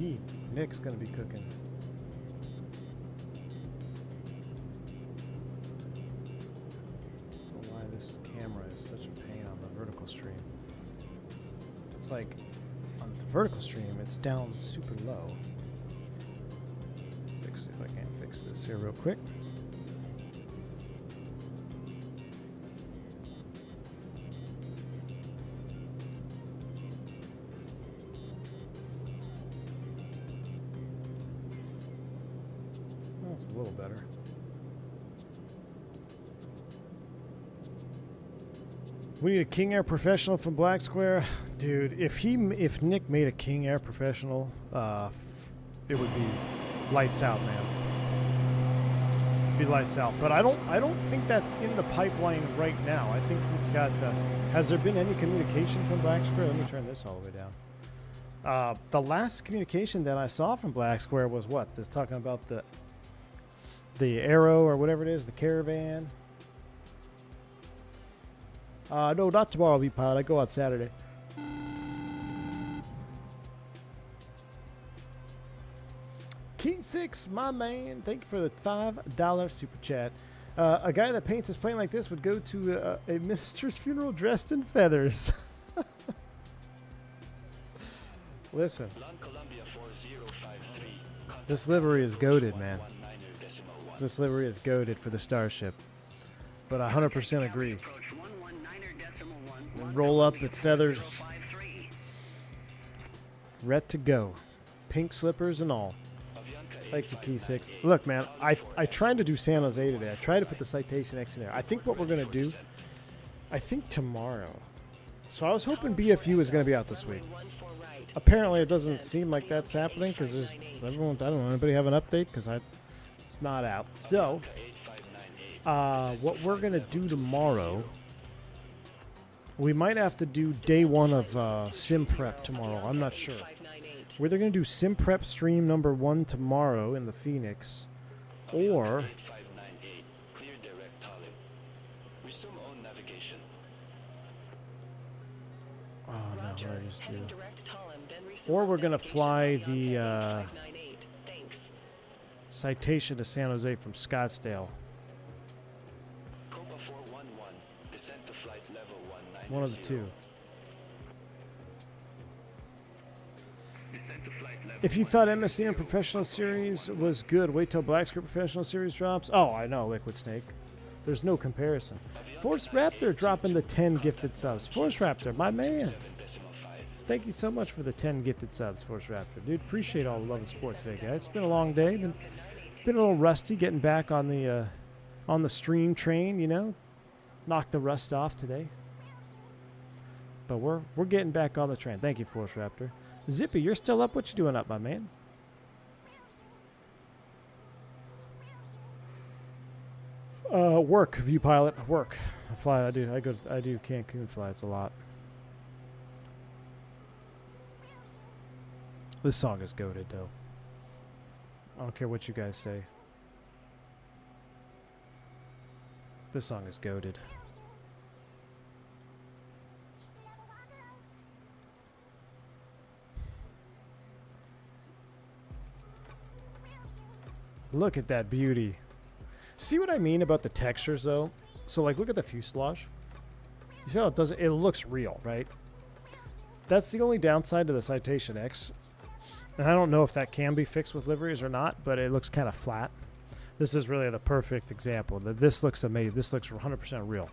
Nick's going to be cooking. I don't know why this camera is such a pain on the vertical stream. It's like, on the vertical stream, it's down super low. See if I can't fix this here real quick. That's a little better. We need a King Air professional from Black Square, dude. If Nick made a King Air professional, it would be lights out, man. Be lights out. But I don't think that's in the pipeline right now. I think he's got. Has there been any communication from Black Square? Let me turn this all the way down. The last communication that I saw from Black Square was what? It's talking about the Arrow or whatever it is, the Caravan. No, not tomorrow, V-Pilot. I go out Saturday. King 6, my man. Thank you for the $5 super chat. A guy that paints his plane like this would go to a minister's funeral dressed in feathers. Listen. This livery is goated, man. This livery is goated for the Starship. But I 100% agree. Roll up with feathers. Ret to go. Pink slippers and all. Thank you, Key 6. Look, man, I tried to do San Jose today. I tried to put the Citation X in there. I think what we're going to do, I think tomorrow. So I was hoping BFU was going to be out this week. Apparently it doesn't seem like that's happening because there's everyone, I don't know, anybody have an update? Because it's not out. So what we're going to do tomorrow, we might have to do day one of sim prep tomorrow. I'm not sure. We're either going to do sim prep stream number 1 tomorrow in the Fenix, or oh no, I just do. Or we're going to fly the Citation to San Jose from Scottsdale. One of the two. If you thought MSCM Professional Series was good, wait till Black Square Professional Series drops. Oh, I know, Liquid Snake. There's no comparison. Force Raptor dropping the 10 gifted subs. Force Raptor, my man. Thank you so much for the 10 gifted subs, Force Raptor. Dude, appreciate all the love and support today, guys. It's been a long day. Been a little rusty getting back on the stream train, you know. Knocked the rust off today. But we're getting back on the train. Thank you, Force Raptor. Zippy, you're still up? What you doing up, my man? Work, View Pilot. Work. I fly. I do Cancun flights a lot. This song is goated, though. I don't care what you guys say. This song is goated. Look at that beauty. See what I mean about the textures, though? So, like, look at the fuselage. You see how it looks real, right? That's the only downside to the Citation X. And I don't know if that can be fixed with liveries or not, but it looks kind of flat. This is really the perfect example. This looks amazing. This looks 100% real.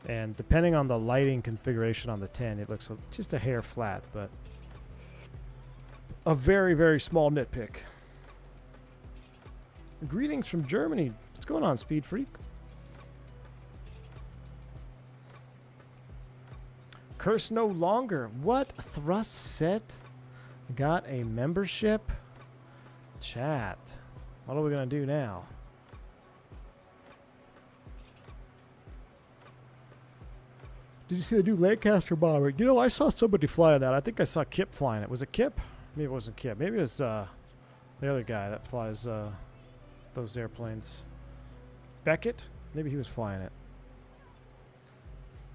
And depending on the lighting configuration on the 10, it looks just a hair flat, but a very, very small nitpick. Greetings from Germany. What's going on, Speed Freak? Curse no longer. What? Thrust set? Got a membership? Chat. What are we going to do now? Did you see the new Lancaster bomber? You know, I saw somebody flying that. I think I saw Kip flying it. Was it Kip? Maybe it wasn't Kip. Maybe it was the other guy that flies those airplanes. Beckett? Maybe he was flying it.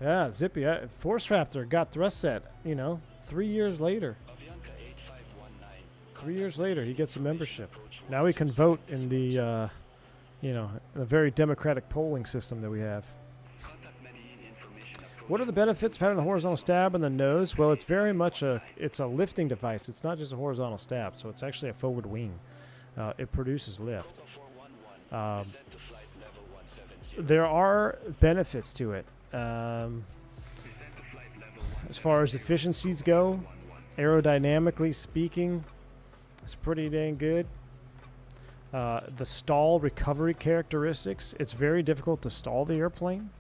Yeah, Zippy. Force Raptor got thrust set, you know, 3 years later. 3 years later, he gets a membership. Now he can vote in the, you know, the very democratic polling system that we have. What are the benefits of having the horizontal stab in the nose? Well, it's very much it's a lifting device. It's not just a horizontal stab, so it's actually a forward wing. It produces lift. There are benefits to it. As far as efficiencies go, aerodynamically speaking, it's pretty dang good. the stall recovery characteristics, it's very difficult to stall the airplane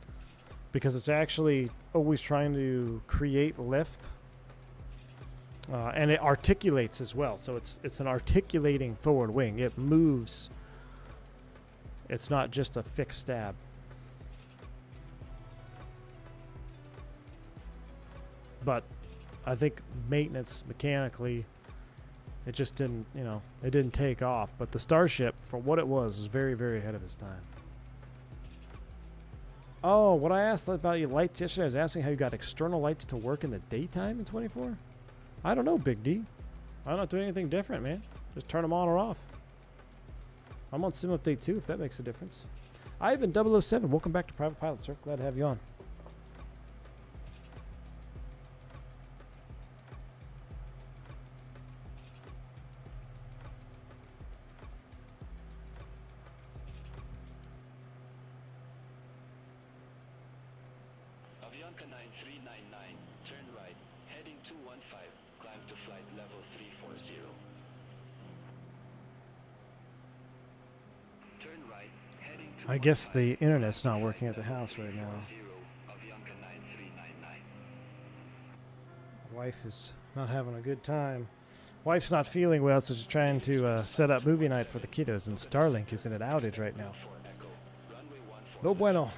because it's actually always trying to create lift. And it articulates as well, so it's an articulating forward wing. It moves. It's not just a fixed stab. But I think maintenance mechanically, it just didn't, you know, it didn't take off. But the Starship, for what it was very, very ahead of its time. Oh, what I asked about your lights yesterday, I was asking how you got external lights to work in the daytime in 24? I don't know, Big D. I'm not doing anything different, man. Just turn them on or off. I'm on Sim Update 2, if that makes a difference. Ivan 007, welcome back to Private Pilot, sir. Glad to have you on. Avianca 9399, turn right, heading 215, climb to flight level 340. Turn right, heading I guess the internet's not working at the house right now. Avianca 9399. Wife is not having a good time. Wife's not feeling well, so she's trying to set up movie night for the kiddos, and Starlink is in an outage right now. No bueno.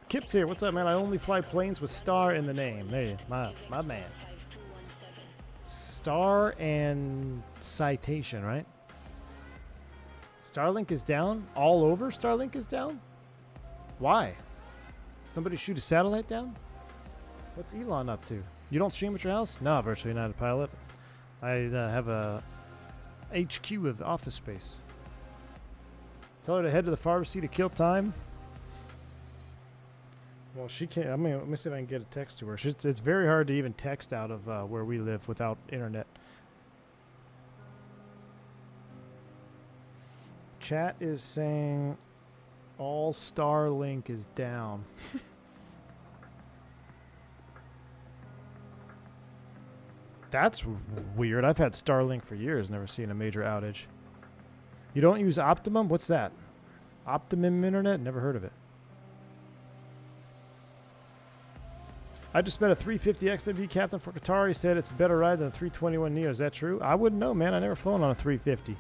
Kip's here. What's up, man? I only fly planes with star in the name. Hey, my man. Star and citation, right? Starlink is down? All over Starlink is down? Why? Somebody shoot a satellite down? What's Elon up to? You don't stream at your house? No, Virtual United Pilot. I have a HQ of office space. Tell her to head to the pharmacy to kill time. Well, she can't. I mean, let me see if I can get a text to her. It's very hard to even text out of where we live without internet. Chat is saying all Starlink is down. That's weird. I've had Starlink for years, never seen a major outage. You don't use Optimum? What's that? Optimum Internet? Never heard of it. I just met a 350 XWB captain for Qatar. He said it's a better ride than a 321 Neo. Is that true? I wouldn't know, man. I never flown on a 350.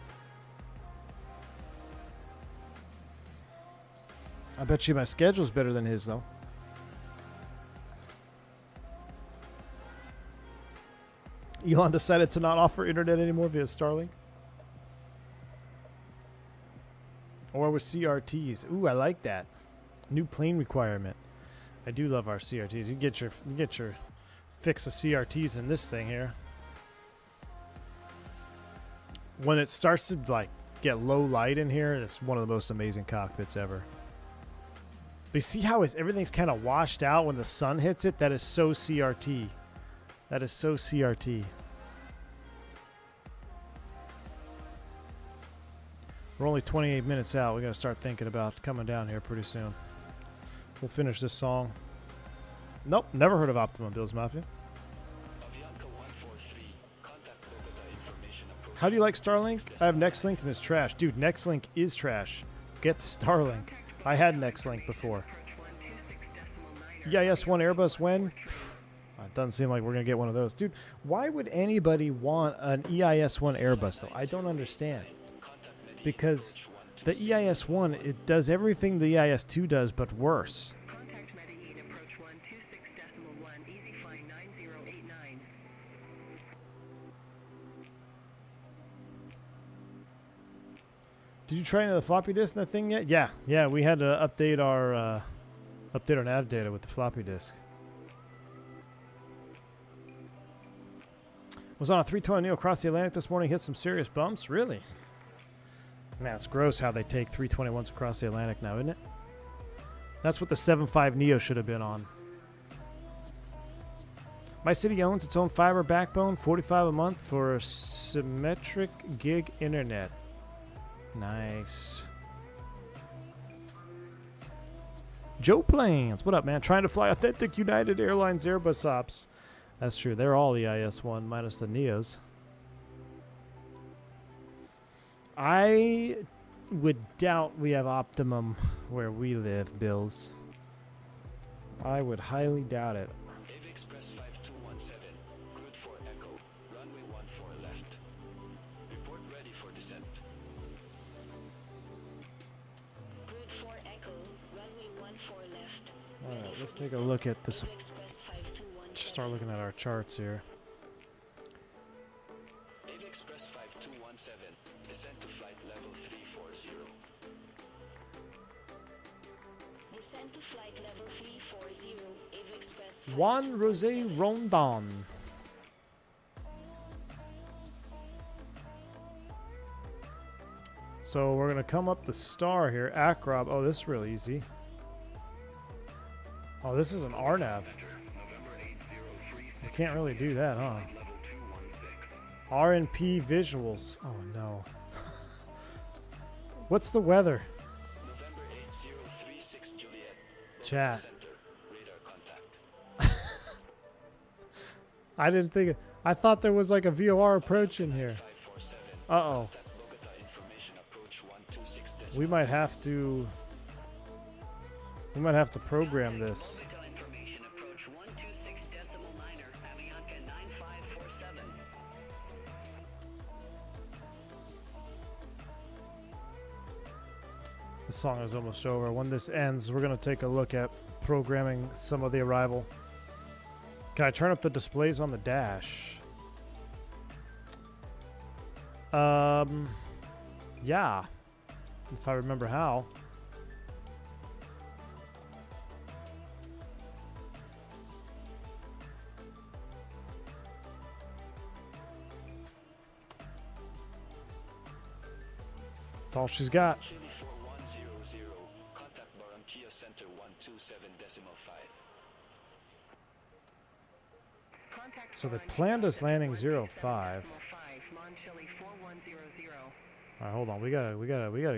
I bet you my schedule's better than his, though. Elon decided to not offer internet anymore via Starlink. Or with CRTs. Ooh, I like that. New plane requirement. I do love our CRTs. You get your fix of CRTs in this thing here. When it starts to like get low light in here, it's one of the most amazing cockpits ever. But you see how everything's kind of washed out when the sun hits it? That is so CRT. That is so CRT. We're only 28 minutes out. We got to start thinking about coming down here pretty soon. We'll finish this song. Nope, never heard of Optimum Bills Mafia. How do you like Starlink? I have Nextlink and it's trash. Dude, Nextlink is trash. Get Starlink. I had Nextlink before. EIS-1 Airbus when? It doesn't seem like we're going to get one of those. Dude, why would anybody want an EIS-1 Airbus, though? I don't understand. Because the EIS-1, it does everything the EIS-2 does, but worse. Did you try into the floppy disk in the thing yet? Yeah, we had to update our nav data with the floppy disk. Was on a 320 Neo across the Atlantic this morning, hit some serious bumps. Really? Man, it's gross how they take 321s across the Atlantic now, isn't it? That's what the 7.5 Neo should have been on. My city owns its own fiber backbone, $45 a month for symmetric gig internet. Nice. Joe Plains, what up, man? Trying to fly authentic United Airlines Airbus SOPs. That's true. They're all the IS-1 minus the Neos. I would doubt we have optimum where we live, Bills. I would highly doubt it. AB Express 5217, crude for Echo, runway 14 left. Report ready for descent. Grid 4 Echo, runway 14 left. Alright, let's take a look at this. AB Express 5217. Start looking at our charts here. AB Express 5217, descent to flight level 340. Descend to flight level 340, AB Express. Juan Jose Rondon. So we're gonna come up the star here. Akrob. Oh, this is real easy. Oh, this is an RNAV. You can't really do that, huh? RNP visuals. Oh no. What's the weather? November 8036 Juliet. Chat. Center, radar contact. I didn't think it. I thought there was like a VOR approach in here. 547. Uh-oh. Contact Bogota information approach 126. We might have to. We might have to program this. Bogota information approach 126.9er, Avianca 9547. The song is almost over. When this ends, we're going to take a look at programming some of the arrival. Can I turn up the displays on the dash? Yeah. If I remember how. That's all she's got. Chile 4100, contact Barranquilla Center 127.5. So they planned us landing 05. Mon Chile 4100. All right, hold on. We gotta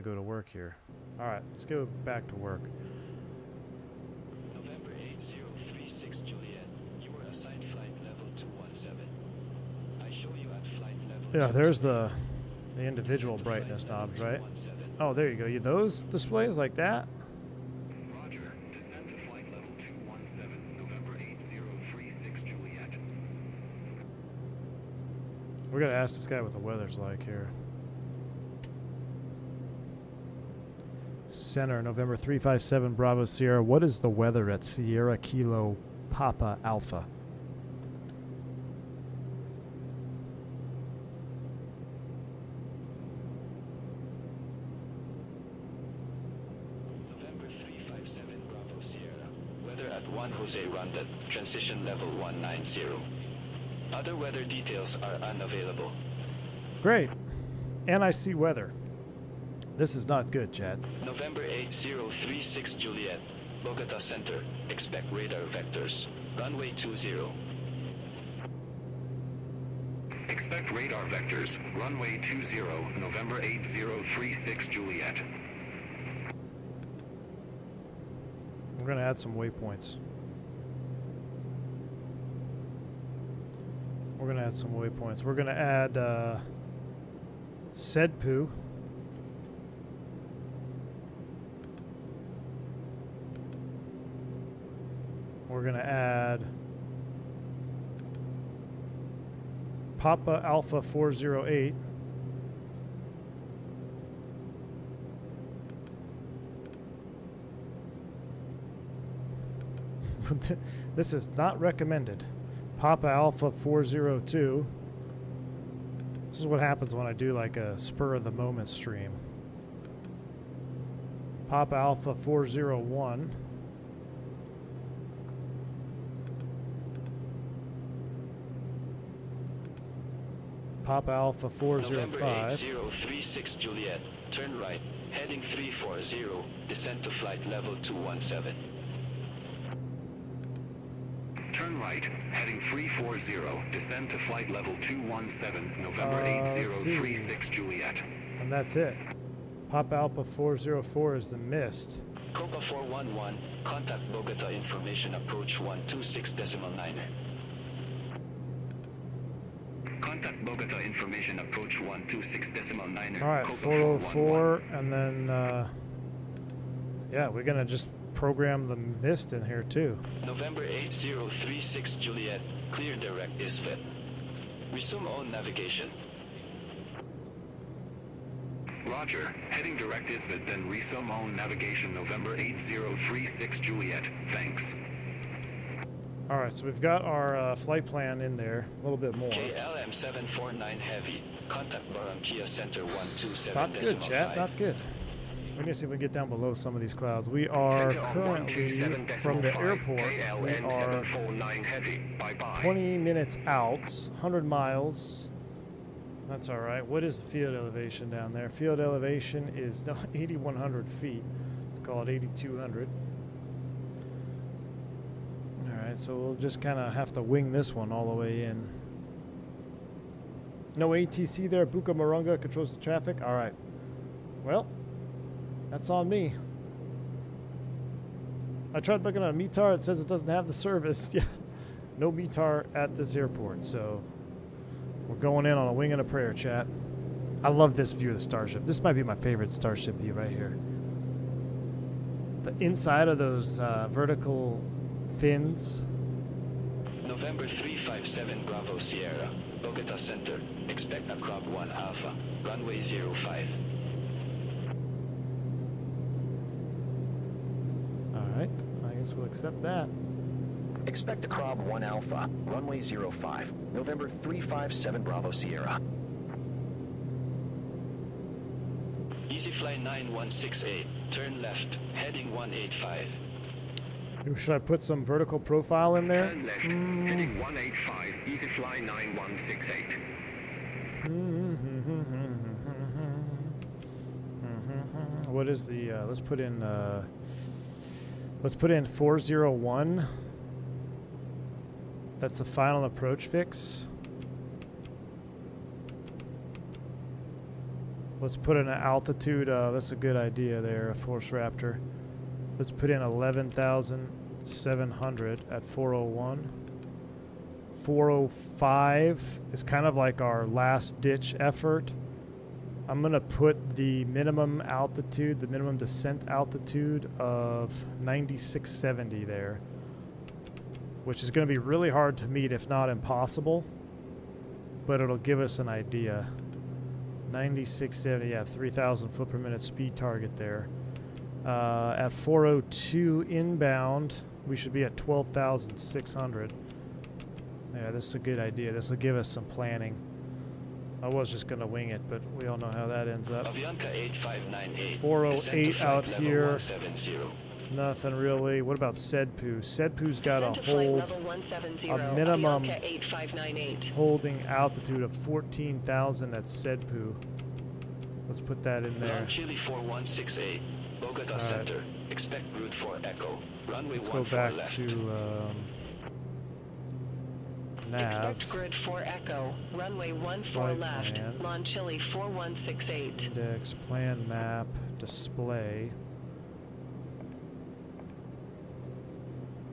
go to work here. All right, let's go back to work. November 8036 Juliet, you were assigned flight level 217. I show you at flight level. Yeah, there's the individual brightness knobs, right? 217. Oh, there you go. You those displays like that? Roger. Descend to flight level 217, November 8036 Juliet. We're gonna ask this guy what the weather's like here. Center, November 357 Bravo Sierra. What is the weather at Sierra Kilo Papa Alpha? November 357 Bravo Sierra. Weather at 1 Jose Rondon, transition level 190. Other weather details are unavailable. Great. And I see weather. This is not good, Chad. November 8036 Juliet, Bogota Center. Expect radar vectors. Runway 20. Expect radar vectors. Runway 20, November 8036 Juliet. We're gonna add some waypoints. We're gonna add some waypoints. We're gonna add Sedpu. We're gonna add Papa Alpha 408. This is not recommended. Papa Alpha 402. This is what happens when I do like a spur of the moment stream. Papa Alpha 401. Papa Alpha November 405. 8036 Juliet, turn right, heading 340, descend to flight level 217. Turn right, heading 340, descend to flight level 217, November let's see. 8036 Juliet. And that's it. Papa Alpha 404 is the mist. Copa 411, contact Bogota information approach 126.9er. Contact Bogota information approach 126.9er, All right, 404, and then, yeah, we're going to just program the mist in here, too. November 8036 Juliet, clear direct ISFET. Resume on navigation. Roger. Heading direct ISFET, then resume on navigation November 8036 Juliet. Thanks. All right, so we've got our flight plan in there, a little bit more. KLM 749 Heavy, contact Barranquilla Center 127. Not good, chat, not good. We need to see if we can get down below some of these clouds. We are currently from the airport. We are 20 minutes out, 100 miles. That's all right. What is the field elevation down there? Field elevation is 8,100 feet. Let's call it 8,200. All right, so we'll just kind of have to wing this one all the way in. No ATC there. Buka Marunga controls the traffic. All right. Well, that's on me. I tried looking at a METAR. It says it doesn't have the service. Yeah, no METAR at this airport. So we're going in on a wing and a prayer, chat. I love this view of the Starship. This might be my favorite Starship view right here. The inside of those vertical fins. November 357 Bravo Sierra, Bogota Center. Expect a crop 1 Alpha, runway 05. Alright, I guess we'll accept that. Expect a Crab 1 Alpha, runway 05, November 357 Bravo Sierra. Easy flight 9168, turn left, heading 185. Should I put some vertical profile in there? Turn left, heading 185, easy fly 9168. What is the, let's put in 401. That's the final approach fix. Let's put in an altitude, that's a good idea there, a Force Raptor. Let's put in 11,700 at 401. 405 is kind of like our last ditch effort. I'm gonna put the minimum altitude, the minimum descent altitude of 9670 there, which is gonna be really hard to meet, if not impossible, but it'll give us an idea. 9670, yeah, 3,000 foot per minute speed target there. At 402 inbound, we should be at 12,600. Yeah, this is a good idea. This will give us some planning. I was just going to wing it, but we all know how that ends up. Avianca 8598. 408 out here. 170. Nothing really. What about SEDPU? SEDPU's got a Descend to flight hold, level 170, a minimum Avianca 8598. holding altitude of 14,000 at SEDPU. Let's put that in there. Ground Chile 4168, Bogota All right. Center. Expect route for Echo. Runway Let's go 14 back left. to nav. Expect grid 4 Echo, runway 14 Flight left, plan. Mon Chile 4168. Index, plan map, display.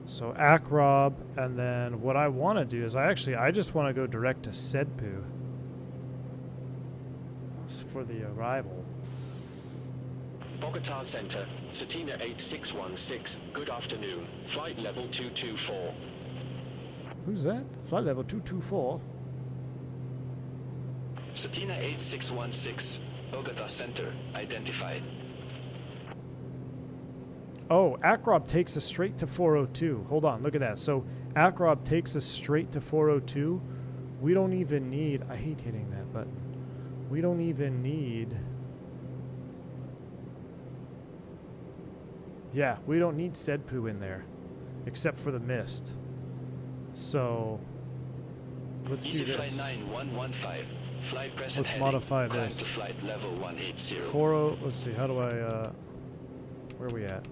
So ACROB, and then what I want to do is I just want to go direct to SEDPU for the arrival. Bogota Center, Satina 8616, good afternoon. Flight level 224. Who's that? Flight level 224. Satina 8616, Bogota Center, identified. Oh, ACROB takes us straight to 402. Hold on, look at that. So ACROB takes us straight to 402. We don't even need, I hate hitting that button. We don't even need, yeah, we don't need SEDPU in there, except for the mist. So let's do Easy this. Flight 9115, flight present Let's heading. modify Climb this. to flight level 180. 40, let's see, how do I, where are we at?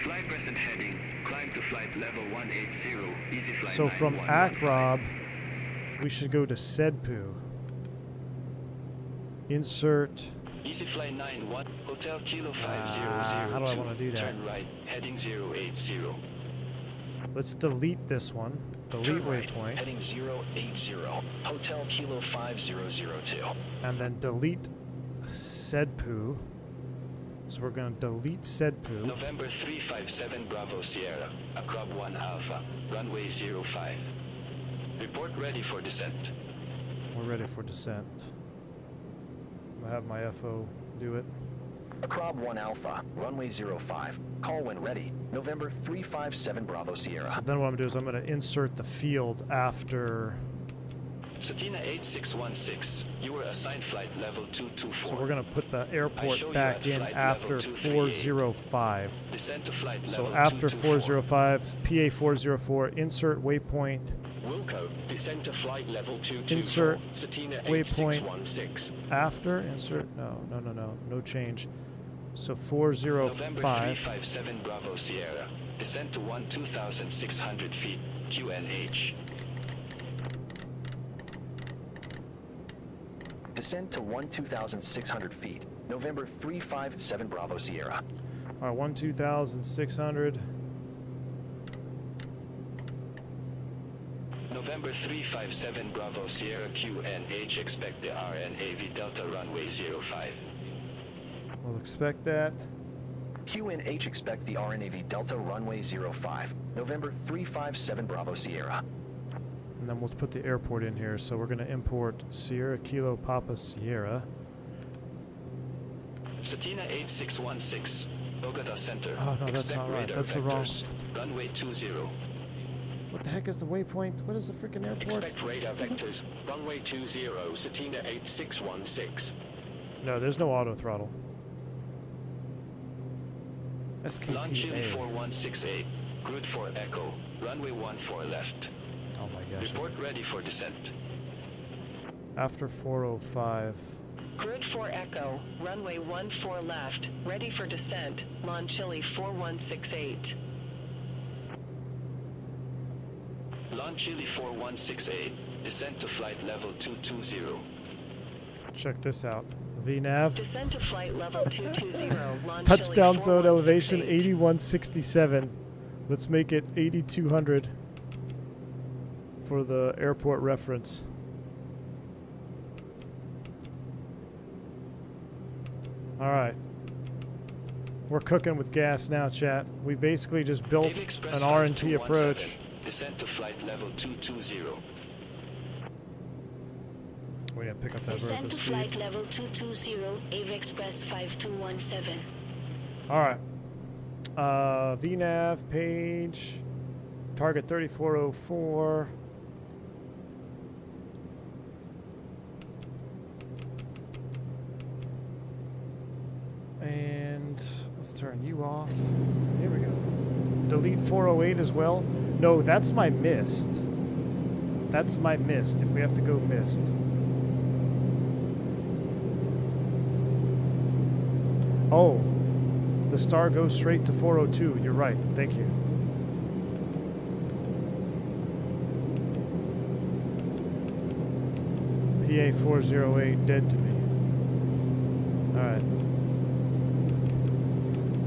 Flight present heading, climb to flight level 180, easy flight So from 9115. ACROB, we should go to SEDPU. Insert. Easy flight 91, Hotel Kilo 500. How do I want to do that? Turn right, heading 080. Let's delete this one. Delete Turn right, waypoint. heading 080, Hotel Kilo 5002. And then delete SEDPU. So we're going to delete SEDPU. November 357 Bravo Sierra, Acrob 1 Alpha, runway 05. Report ready for descent. We're ready for descent. I'll have my FO do it. Acrob 1 Alpha, runway 05. Call when ready. November 357 Bravo Sierra. So then what I'm going to do is I'm going to insert the field after... Satina 8616, you were assigned flight level 224. So we're going to put the airport you back at in flight after level 238. 405. Descend to flight So level after 224. 405, PA 404, insert waypoint, Wilco, descend to flight level 224. insert Satina waypoint 8616. after, insert, no change. So November 405, 357 Bravo Sierra, descend to 12,600 feet, QNH. Descend to 12,600 feet. November 357 Bravo Sierra. all right, 12,600. November 357 Bravo Sierra QNH, expect the RNAV Delta runway 05. We'll expect that. QNH expect the RNAV Delta runway 05. November 357 Bravo Sierra. And then we'll put the airport in here. So we're going to import Sierra Kilo Papa Sierra. Satina 8616, Bogota Center. Oh, no, that's Expect not right. radar That's the wrong... vectors. Runway 20. What the heck is the waypoint? What is the freaking airport? Expect radar vectors. Runway 20, Satina 8616. No, there's no auto throttle. Launch Chile SKGB-SKPA. 4168, grid for Echo, runway 14 left. Oh my gosh. Report ready for descent. After 405. Grid 4 Echo, runway 14 left, ready for descent, Launch Chile 4168. Launch Chile 4168, descent to flight level 220. Check this out. VNAV. Descend to flight level 220, Launch Touchdown Chile zone elevation 4168. 8167. Let's make it 8200 for the airport reference. All right. We're cooking with gas now, chat. We basically just built Dave Express an RNP 5217, approach. Descend to flight level 220. We gotta pick up that Descend vertical to speed. flight level 220, AVE Express 5217. All right. VNAV page. Target 3404. And let's turn you off. Here we go. Delete 408 as well. No, that's my mist. That's my mist if we have to go mist. Oh, the star goes straight to 402. You're right. Thank you. PA 408 dead to me. Alright.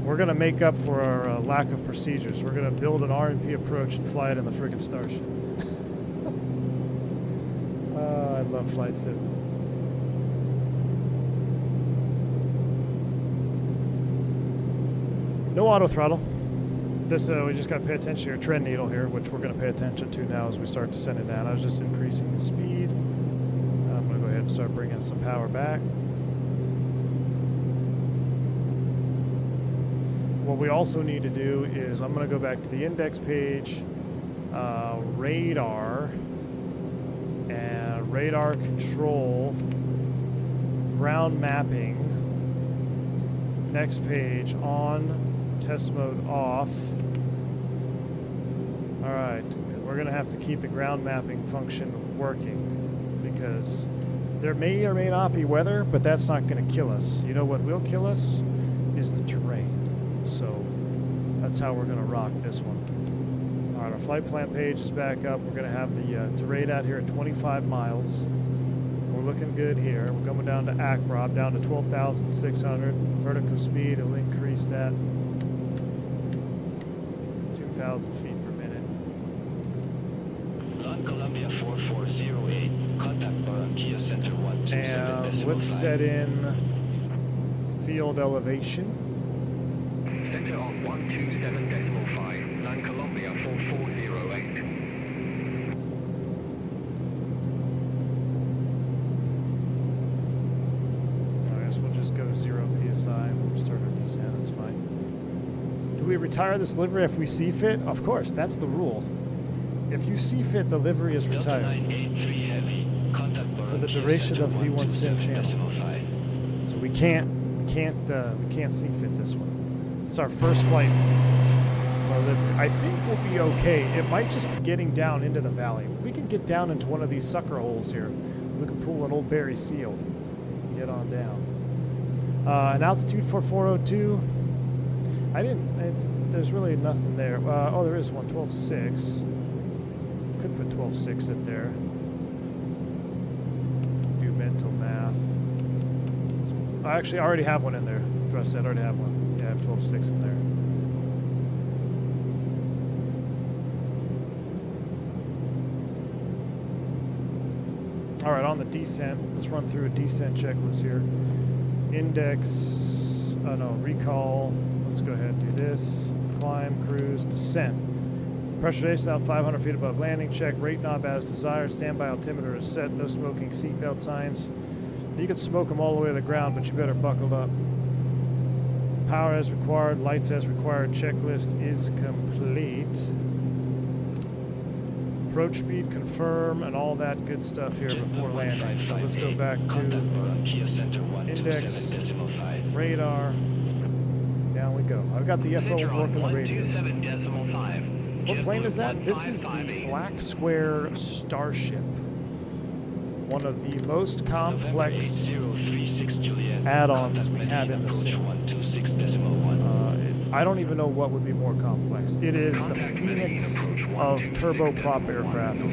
We're going to make up for our lack of procedures. We're going to build an RNP approach and fly it in the friggin' Starship. I love Flight Sim. No auto throttle. This we just got to pay attention to your trend needle here, which we're going to pay attention to now as we start descending down. I was just increasing the speed. I'm going to go ahead and start bringing some power back. What we also need to do is I'm going to go back to the index page, radar, and radar control, ground mapping. Next page, on, test mode off. All right, we're going to have to keep the ground mapping function working because there may or may not be weather, but that's not going to kill us. You know what will kill us is the terrain. So that's how we're going to rock this one. All right, our flight plan page is back up. We're going to have the terrain out here at 25 miles. We're looking good here. We're coming down to Akrob, down to 12,600. Vertical speed will increase that 2,000 feet per minute. Launch Columbia 4408, contact Barranquilla Center 127. And let's set in field elevation. Center of 127.5, land Columbia 4408. I guess we'll just go 0 PSI. We'll start our descent. That's fine. Do we retire this livery if we see fit? Of course, that's the rule. If you see fit, the livery is retired. For the duration of V1 Sim channel. So we can't see fit this one. It's our first flight of our livery. I think we'll be okay. It might just be getting down into the valley. If we can get down into one of these sucker holes here, we can pull an old Barry seal and get on down. An altitude for 402. There's really nothing there. Oh, there is one, 12.6. Could put 12.6 in there. Do mental math. I actually already have one in there. Thrust set, I already have one. Yeah, I have 12.6 in there. All right, on the descent, let's run through a descent checklist here. Index, recall. Let's go ahead and do this. Climb, cruise, descent. Pressurization out 500 feet above landing. Check rate knob as desired. Standby altimeter is set. No smoking seatbelt signs. You can smoke them all the way to the ground, but you better buckle up. Power as required. Lights as required. Checklist is complete. Approach speed, confirm, and all that good stuff here before landing. So let's go back to index, radar. Down we go. I've got the FO working the radios. What plane is that? This is the Black Square Starship. One of the most complex add-ons we have in the sim. I don't even know what would be more complex. It is the Fenix of turboprop aircraft, of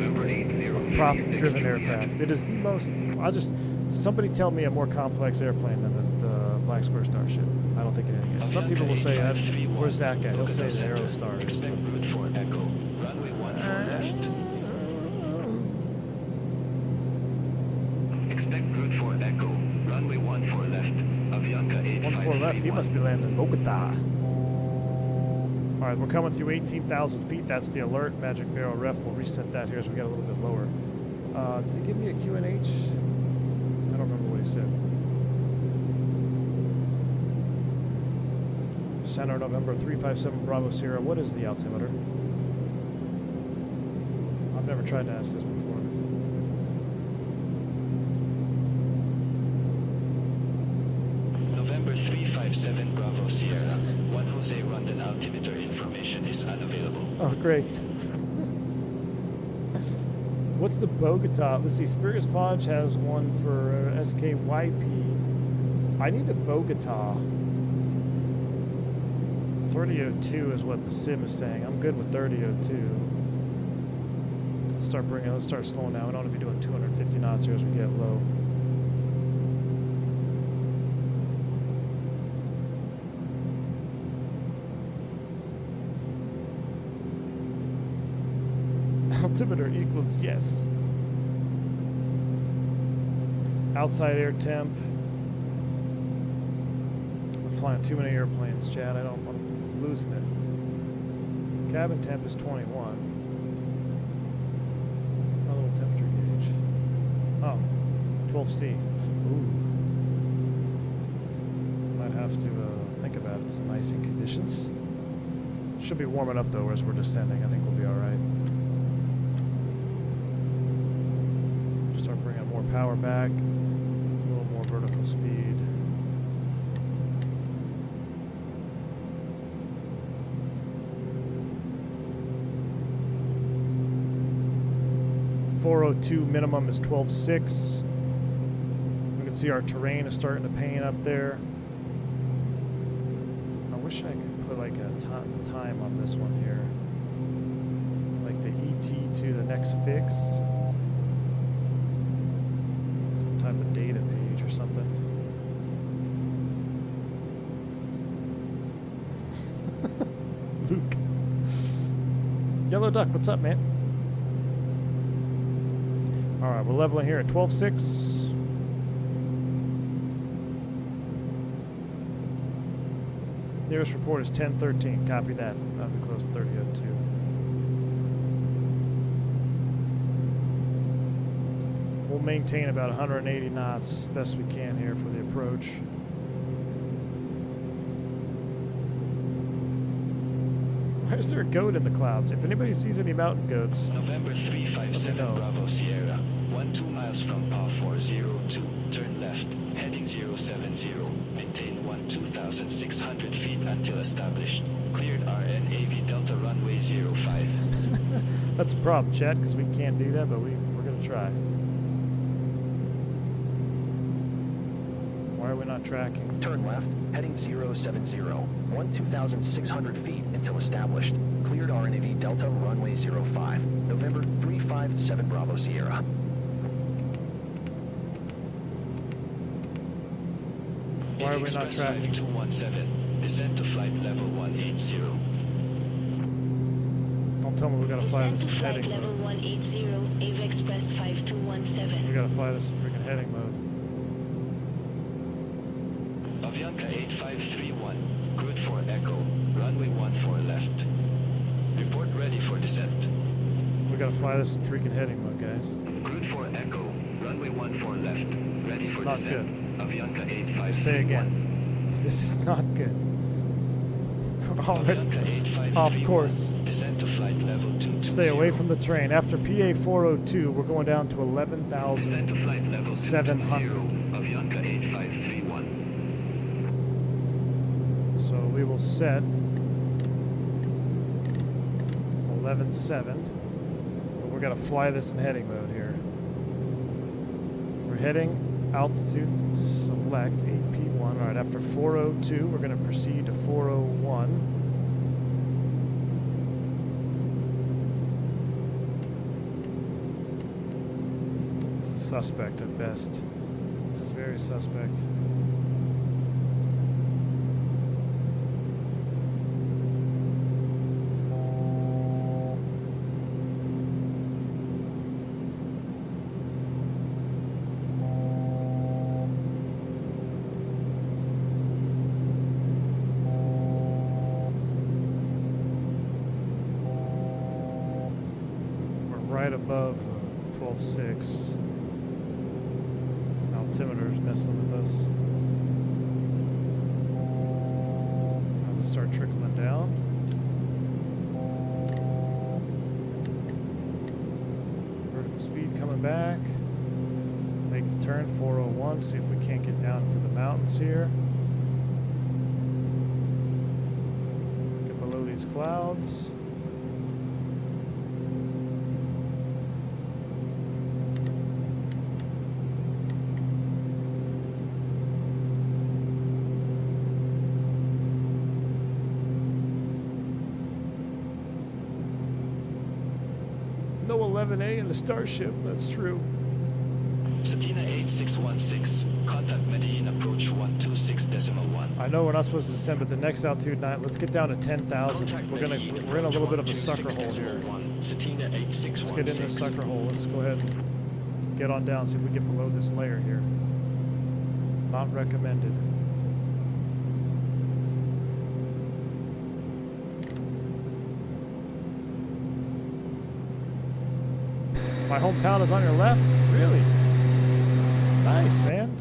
prop-driven aircraft. It is the most. Somebody tell me a more complex airplane than the Black Square Starship. I don't think anything is. Some people will say, where's Zach at? He'll say the Aerostar is. Expect route for Echo, runway 14 left, Avianca 855. 14 left, he must be landing in Bogota. All right, we're coming through 18,000 feet. That's the alert. Magic Barrel ref. We'll reset that here as we get a little bit lower. Did he give me a QNH? I don't remember what he said. Center November 357 Bravo Sierra. What is the altimeter? I've never tried to ask this before. November 357 Bravo Sierra. One Jose Rondon altimeter information is unavailable. Oh, great. What's the Bogota? Let's see. Spiritus Podge has one for SKYP. I need a Bogota. 3002 is what the sim is saying. I'm good with 3002. Let's start slowing down. We don't want to be doing 250 knots here as we get low. Altimeter equals yes. Outside air temp. I'm flying too many airplanes, Chad. I'm losing it. Cabin temp is 21. My little temperature gauge. Oh, 12C. Ooh. Might have to think about it. Some icing conditions. Should be warming up though as we're descending. I think we'll be all right. Start bringing more power back. A little more vertical speed. .402 minimum is 12.6. We can see our terrain is starting to paint up there. I wish I could put like a time on this one here. Like the ET to the next fix. Some type of data page or something. Luke. Yellow Duck, what's up, man? All right, we're leveling here at 12.6. Nearest report is 1013. Copy that. That'll be close to 3002. We'll maintain about 180 knots best we can here for the approach. Why is there a goat in the clouds? If anybody sees any mountain goats, November 357 Bravo Sierra, 12 miles from PA 402, turn left, heading 070, maintain 12,600 feet until established. Cleared RNAV Delta runway 05. That's a problem, Chad, because we can't do that, but we're going to try. Why are we not tracking? Turn left, heading 070, 12,600 feet until established. Cleared RNAV Delta runway 05, November 357 Bravo Sierra. Why are we not tracking? 217, descend to flight level 180. Don't tell me we got to fly this in Descend to flight heading level mode. 180, AV Express 5217. We got to fly this in freaking heading mode. Avianca 8531, crude for Echo, runway 14 left. Report ready for descent. We got to fly this in freaking heading mode, guys. Crude for Echo, runway 14 left. Ready This is for not descent. good. Avianca 8531. I say again, this is not good. We're already Avianca 8531, off course. descend to flight level 220. Stay away from the terrain. After PA 402, we're going down to Descend to flight level 11,700. 220, Avianca 8531. So we will set 11.7. But we're going to fly this in heading mode here. We're heading altitude, select 8P1. All right, after 402, we're going to proceed to 401. This is suspect at best. This is very suspect. Right above 12.6. Altimeter's messing with us. I'm gonna start trickling down. Vertical speed coming back. Make the turn 401. See if we can't get down into the mountains here. Get below these clouds. No 11A in the Starship, that's true. Satina 8616, contact Medellin approach 126.1. I know we're not supposed to descend, but the next altitude 9, let's get down to 10,000. We're in a little bit of a sucker hole here. Let's get in this sucker hole. Let's go ahead and get on down, see if we get below this layer here. Not recommended. My hometown is on your left? Really? Nice, man.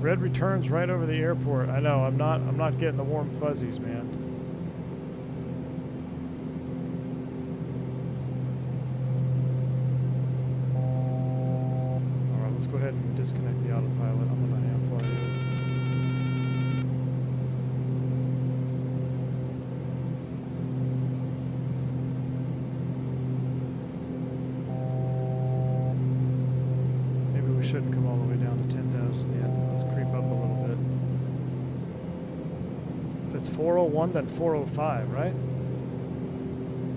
Red returns right over the airport. I know, I'm not getting the warm fuzzies, man. Alright, let's go ahead and disconnect the autopilot. I'm gonna hand fly you. Shouldn't come all the way down to 10,000 yet. Let's creep up a little bit. If it's 401, then 405, right?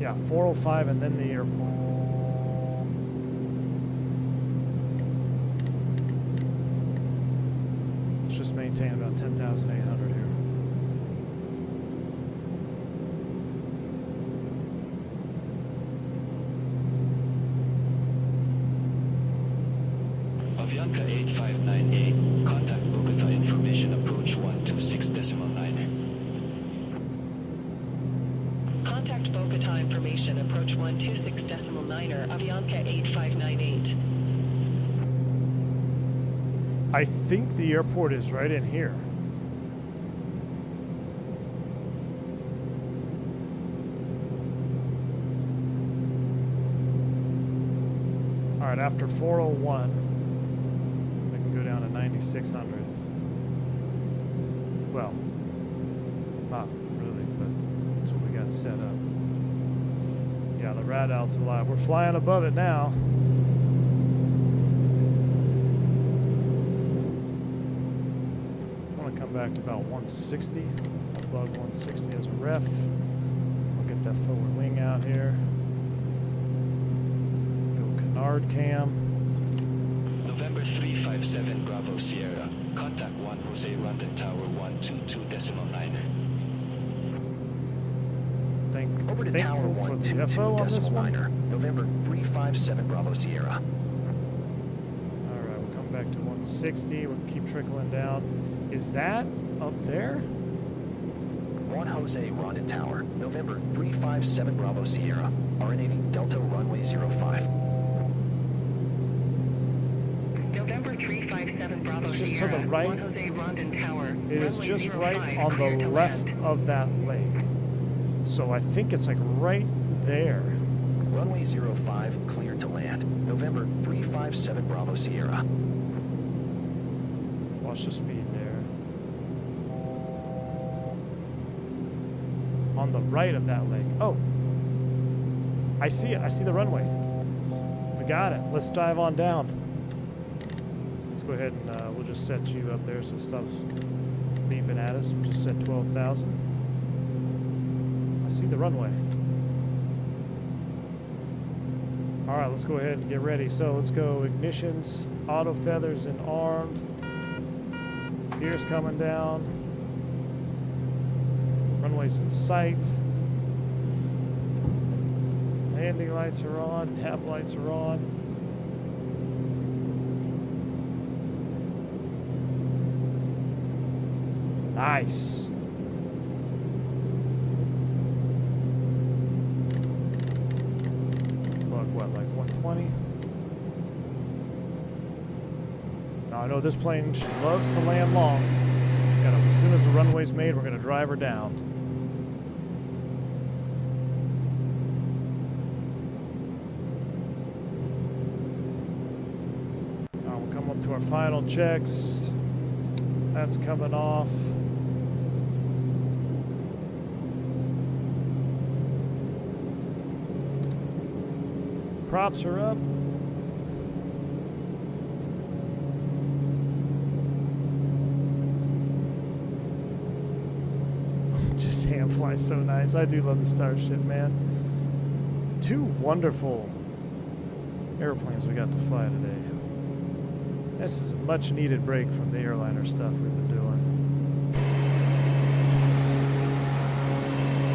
Yeah, 405 and then the airport. Let's just maintain about 10,800 here. 359A. Contact Bogota information approach 126.9. Contact Bogota information approach 126.9er, Avianca 8598. I think the airport is right in here. All right, after 401, we can go down to 9600. Well, not really, but that's what we got set up. Yeah, the Radout's alive. We're flying above it now. I want to come back to about 160. I'll plug 160 as a ref. We'll get that forward wing out here. Canard cam. November 357 Bravo Sierra. Contact 1 Jose London Tower 122.9. Over to Tower Thankful for the FO on this one. 122.9er. November 357 Bravo Sierra. Alright, we'll come back to 160. We'll keep trickling down. Is that up there? 1 Jose Rondon Tower. November 357 Bravo Sierra. RNAV Delta runway 05. November 357 Bravo It's just to Sierra, the right. 1 Jose Rondon Tower. It is runway just 05, right on clear the to left land. of that lake. So I think it's like right there. Runway 05 cleared to land. November 357 Bravo Sierra. Watch the speed there. On the right of that lake. Oh, I see it. I see the runway. We got it. Let's dive on down. Let's go ahead and we'll just set you up there so it stops beeping at us. We'll just set 12,000. I see the runway. All right, let's go ahead and get ready. So let's go ignitions, auto feathers and armed. Gears coming down. Runway's in sight. Landing lights are on, nav lights are on. Nice. Look, what, like 120? Now I know this plane, she loves to land long. As soon as the runway's made, we're going to drive her down. We'll come up to our final checks. That's coming off. Props are up. Just ham flies so nice. I do love the Starship, man. Two wonderful airplanes we got to fly today. This is a much needed break from the airliner stuff we've been doing.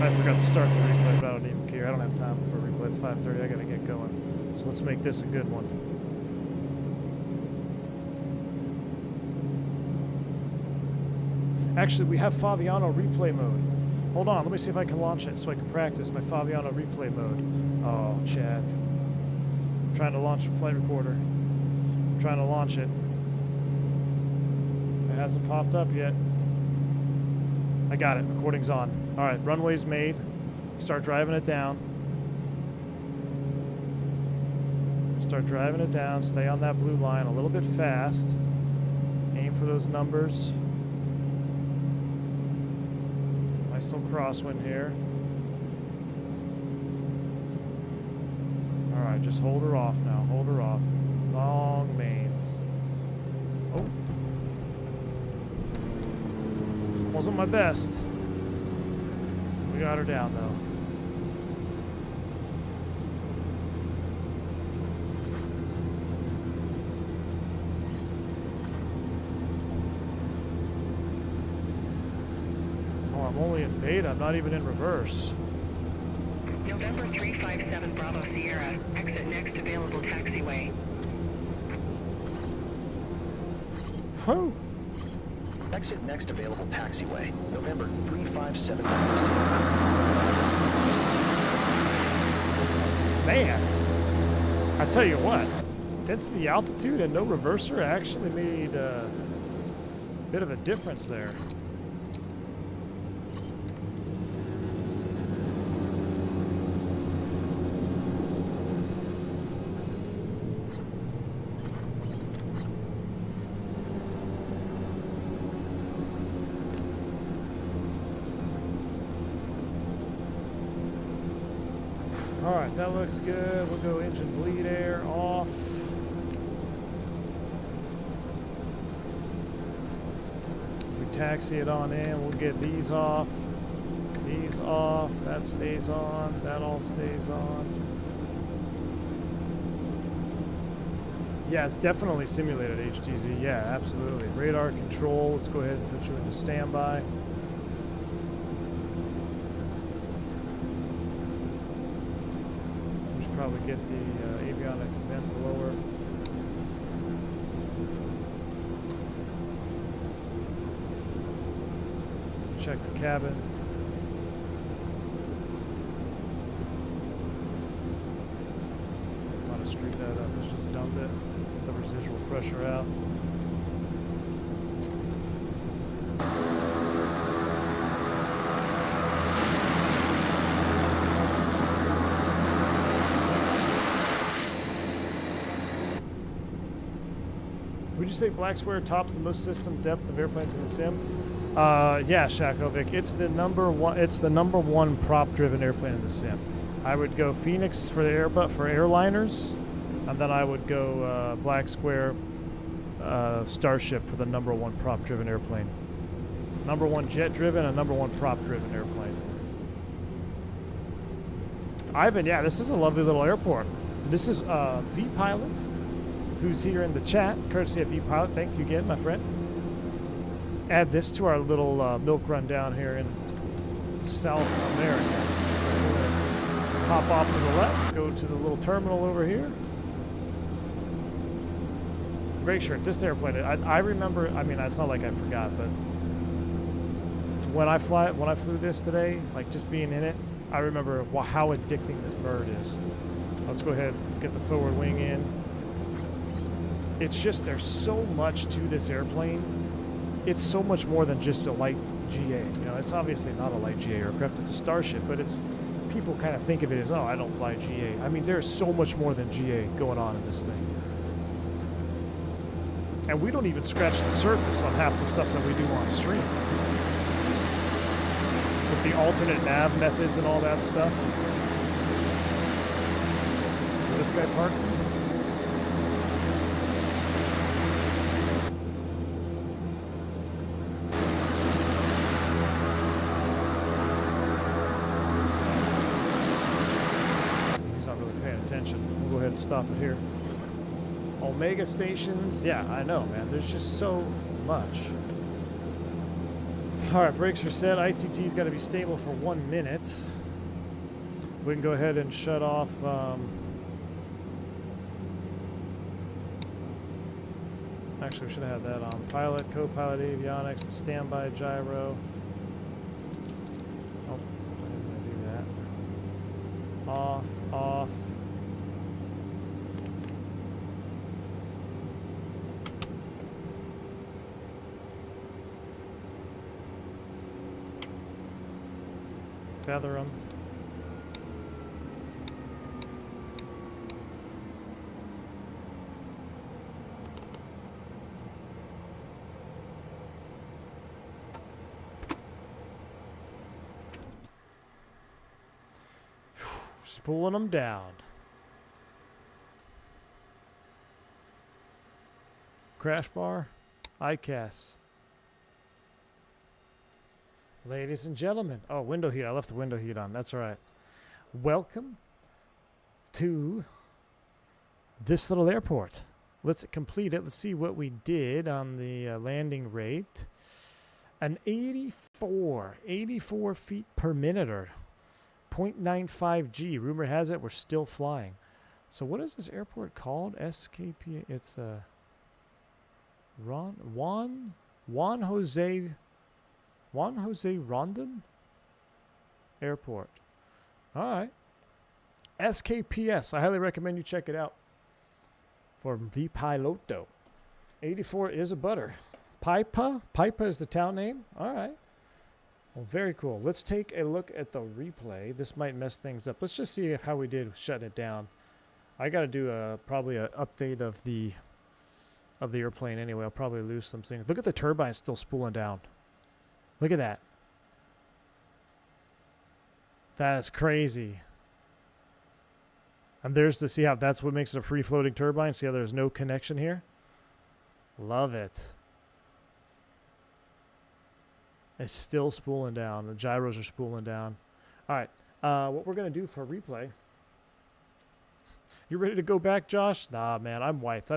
I forgot to start the replay, but I don't even care. I don't have time for a replay. It's 5:30. I gotta get going. So let's make this a good one. Actually, we have Faviano replay mode. Hold on, let me see if I can launch it so I can practice my Faviano replay mode. Oh, chat. I'm trying to launch a flight recorder. I'm trying to launch it. It hasn't popped up yet. I got it. Recording's on. All right, runway's made. Start driving it down. Start driving it down. Stay on that blue line a little bit fast. Aim for those numbers. Nice little crosswind here. All right, just hold her off now. Hold her off. Long mains. Oh. Wasn't my best. We got her down though. Oh, I'm only in beta. I'm not even in reverse. November 357 Bravo Sierra. Exit next available taxiway. Whoa. Exit next available taxiway, November 357. Man, I tell you what, density, altitude, and no reverser actually made a bit of a difference there. Alright, that looks good. We'll go engine bleed air off. As we taxi it on in, we'll get these off. These off. That stays on. That all stays on. Yeah, it's definitely simulated HTZ. Yeah, absolutely. Radar control. Let's go ahead and put you into standby. Probably get the avionics vent blower. Check the cabin. Want to screw that up. Let's just dump it. Get the residual pressure out. Would you say black square tops the most system depth of airplanes in the sim? Yeah, Shakovic. It's the number one. It's the number one prop-driven airplane in the sim. I would go Fenix for the Airbus for airliners, and then I would go black square Starship for the number one prop-driven airplane. Number one jet-driven and number one prop-driven airplane. Ivan, yeah, this is a lovely little airport. This is V Pilot, who's here in the chat, courtesy of V-Pilot. Thank you again, my friend. Add this to our little milk run down here in South America. So we're gonna hop off to the left, go to the little terminal over here. Great shirt. This airplane, I remember, I mean, it's not like I forgot, but when I flew this today, like just being in it, I remember how addicting this bird is. Let's go ahead, let's get the forward wing in. It's just, there's so much to this airplane. It's so much more than just a light GA. You know, it's obviously not a light GA aircraft, it's a Starship, but it's, people kind of think of it as, oh, I don't fly GA. I mean, there's so much more than GA going on in this thing. And we don't even scratch the surface on half the stuff that we do on stream. With the alternate nav methods and all that stuff. This guy parked. We'll go ahead and stop it here. Omega stations. Yeah, I know, man. There's just so much. All right, brakes are set. ITT's got to be stable for 1 minute. We can go ahead and shut off. Actually, we should have had that on. Pilot, co-pilot avionics, the standby gyro. Oh, I didn't want to do that. Off, off. Feather them. Spooling them down. Crash bar. ICAS. Ladies and gentlemen. Oh, window heat. I left the window heat on. That's all right. Welcome to this little airport. Let's complete it. Let's see what we did on the landing rate. An 84 feet per minute, or 0.95 G. Rumor has it we're still flying. So what is this airport called? SKPA. It's Juan Jose Rondon Airport. All right. SKPS. I highly recommend you check it out. For V Piloto. 84 is a butter. Pipa? Pipa is the town name? All right. Well, very cool. Let's take a look at the replay. This might mess things up. Let's just see how we did shutting it down. I got to do probably an update of the airplane anyway. I'll probably lose some things. Look at the turbine still spooling down. Look at that. That's crazy. And there's see how that's what makes it a free floating turbine. See how there's no connection here? Love it. It's still spooling down. The gyros are spooling down. All right. What we're going to do for a replay. You ready to go back, Josh? Nah, man. I'm wiped.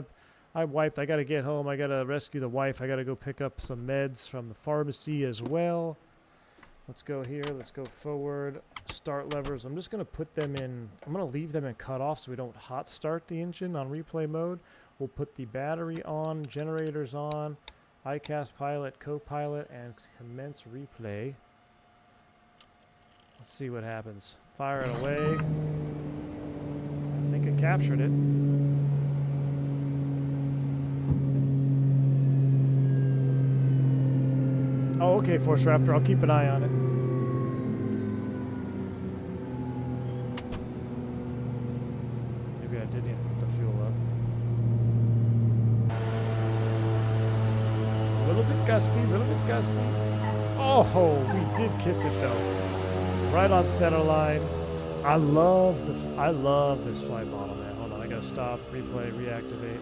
I'm wiped. I got to get home. I got to rescue the wife. I got to go pick up some meds from the pharmacy as well. Let's go here. Let's go forward. Start levers. I'm just going to put them in. I'm going to leave them in cutoff so we don't hot start the engine on replay mode. We'll put the battery on, generators on, ICAS pilot, co-pilot, and commence replay. Let's see what happens. Fire it away. I think it captured it. Oh, okay, Force Raptor. I'll keep an eye on it. Maybe I didn't even put the fuel up. A little bit gusty, a little bit gusty. Oh, we did kiss it though. Right on center line. I love this flight model, man. Hold on, I gotta stop, replay, reactivate.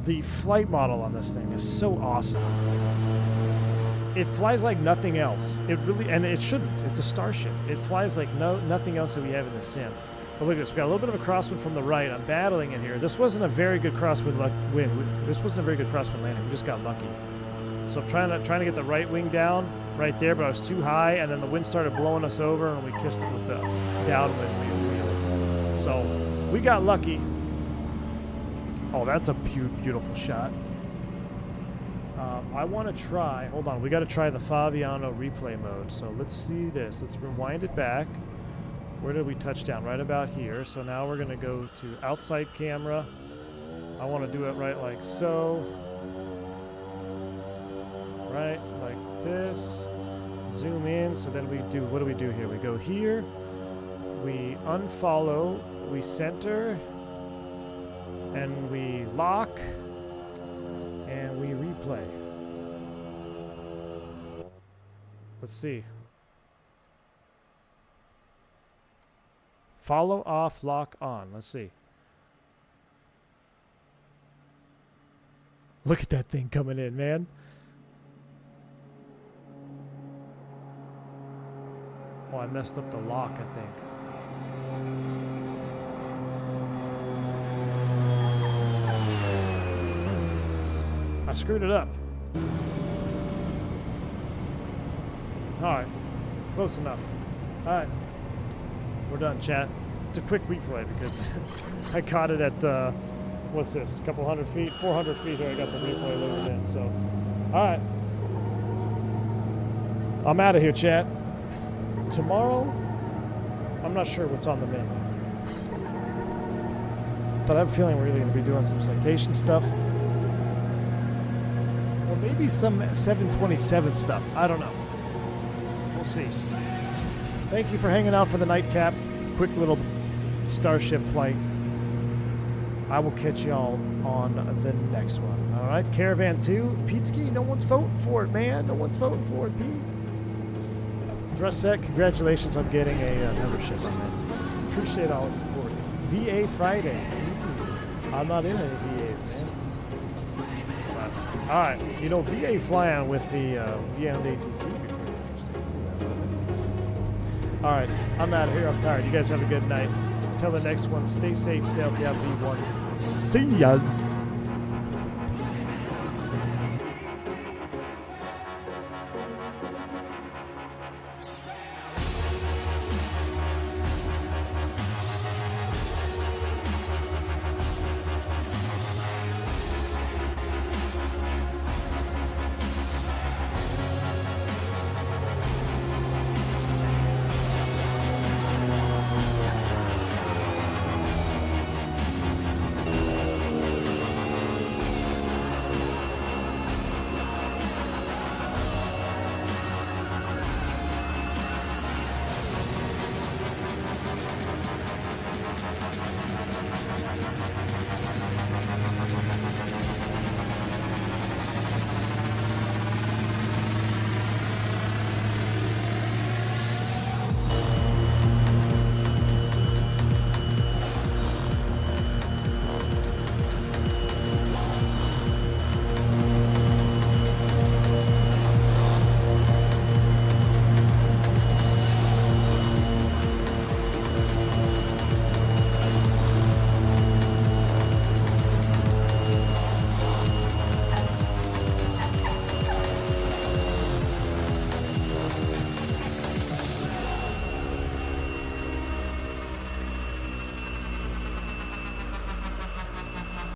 The flight model on this thing is so awesome. It flies like nothing else. It really, and it shouldn't. It's a Starship. It flies like nothing else that we have in the sim. But look at this. We got a little bit of a crosswind from the right. I'm battling it here. This wasn't a very good crosswind wind. This wasn't a very good crosswind landing. We just got lucky. So I'm trying to get the right wing down right there, but I was too high, and then the wind started blowing us over, and we kissed it with the downwind wheel. So we got lucky. Oh, that's a beautiful shot. I want to try. Hold on. We got to try the Faviano replay mode. So let's see this. Let's rewind it back. Where did we touch down? Right about here. So now we're going to go to outside camera. I want to do it right like so. Right like this. Zoom in. So then we do, what do we do here? We go here. We unfollow. We center. And we lock. And we replay. Let's see. Follow, off, lock, on. Let's see. Look at that thing coming in, man. Oh, I messed up the lock, I think. I screwed it up. Alright. Close enough. Alright. We're done, chat. It's a quick replay because I caught it at, what's this, a couple 100 feet? 400 feet here I got the replay loaded in, so. Alright. I'm out of here, chat. Tomorrow, I'm not sure what's on the menu. But I have a feeling we're either going to be doing some citation stuff. Or maybe some 727 stuff. I don't know. We'll see. Thank you for hanging out for the nightcap. Quick little Starship flight. I will catch y'all on the next one. All right, Caravan 2. Pete no one's voting for it, man. No one's voting for it, Pete. Throttletek, congratulations on getting a membership on that. Appreciate all the support. VA Friday. I'm not in any VAs, man. But, all right, you know, VA flying with the Beyond ATC would be pretty interesting too. All right, I'm out of here. I'm tired. You guys have a good night. Until the next one, stay safe, stay healthy, have V1. See yas.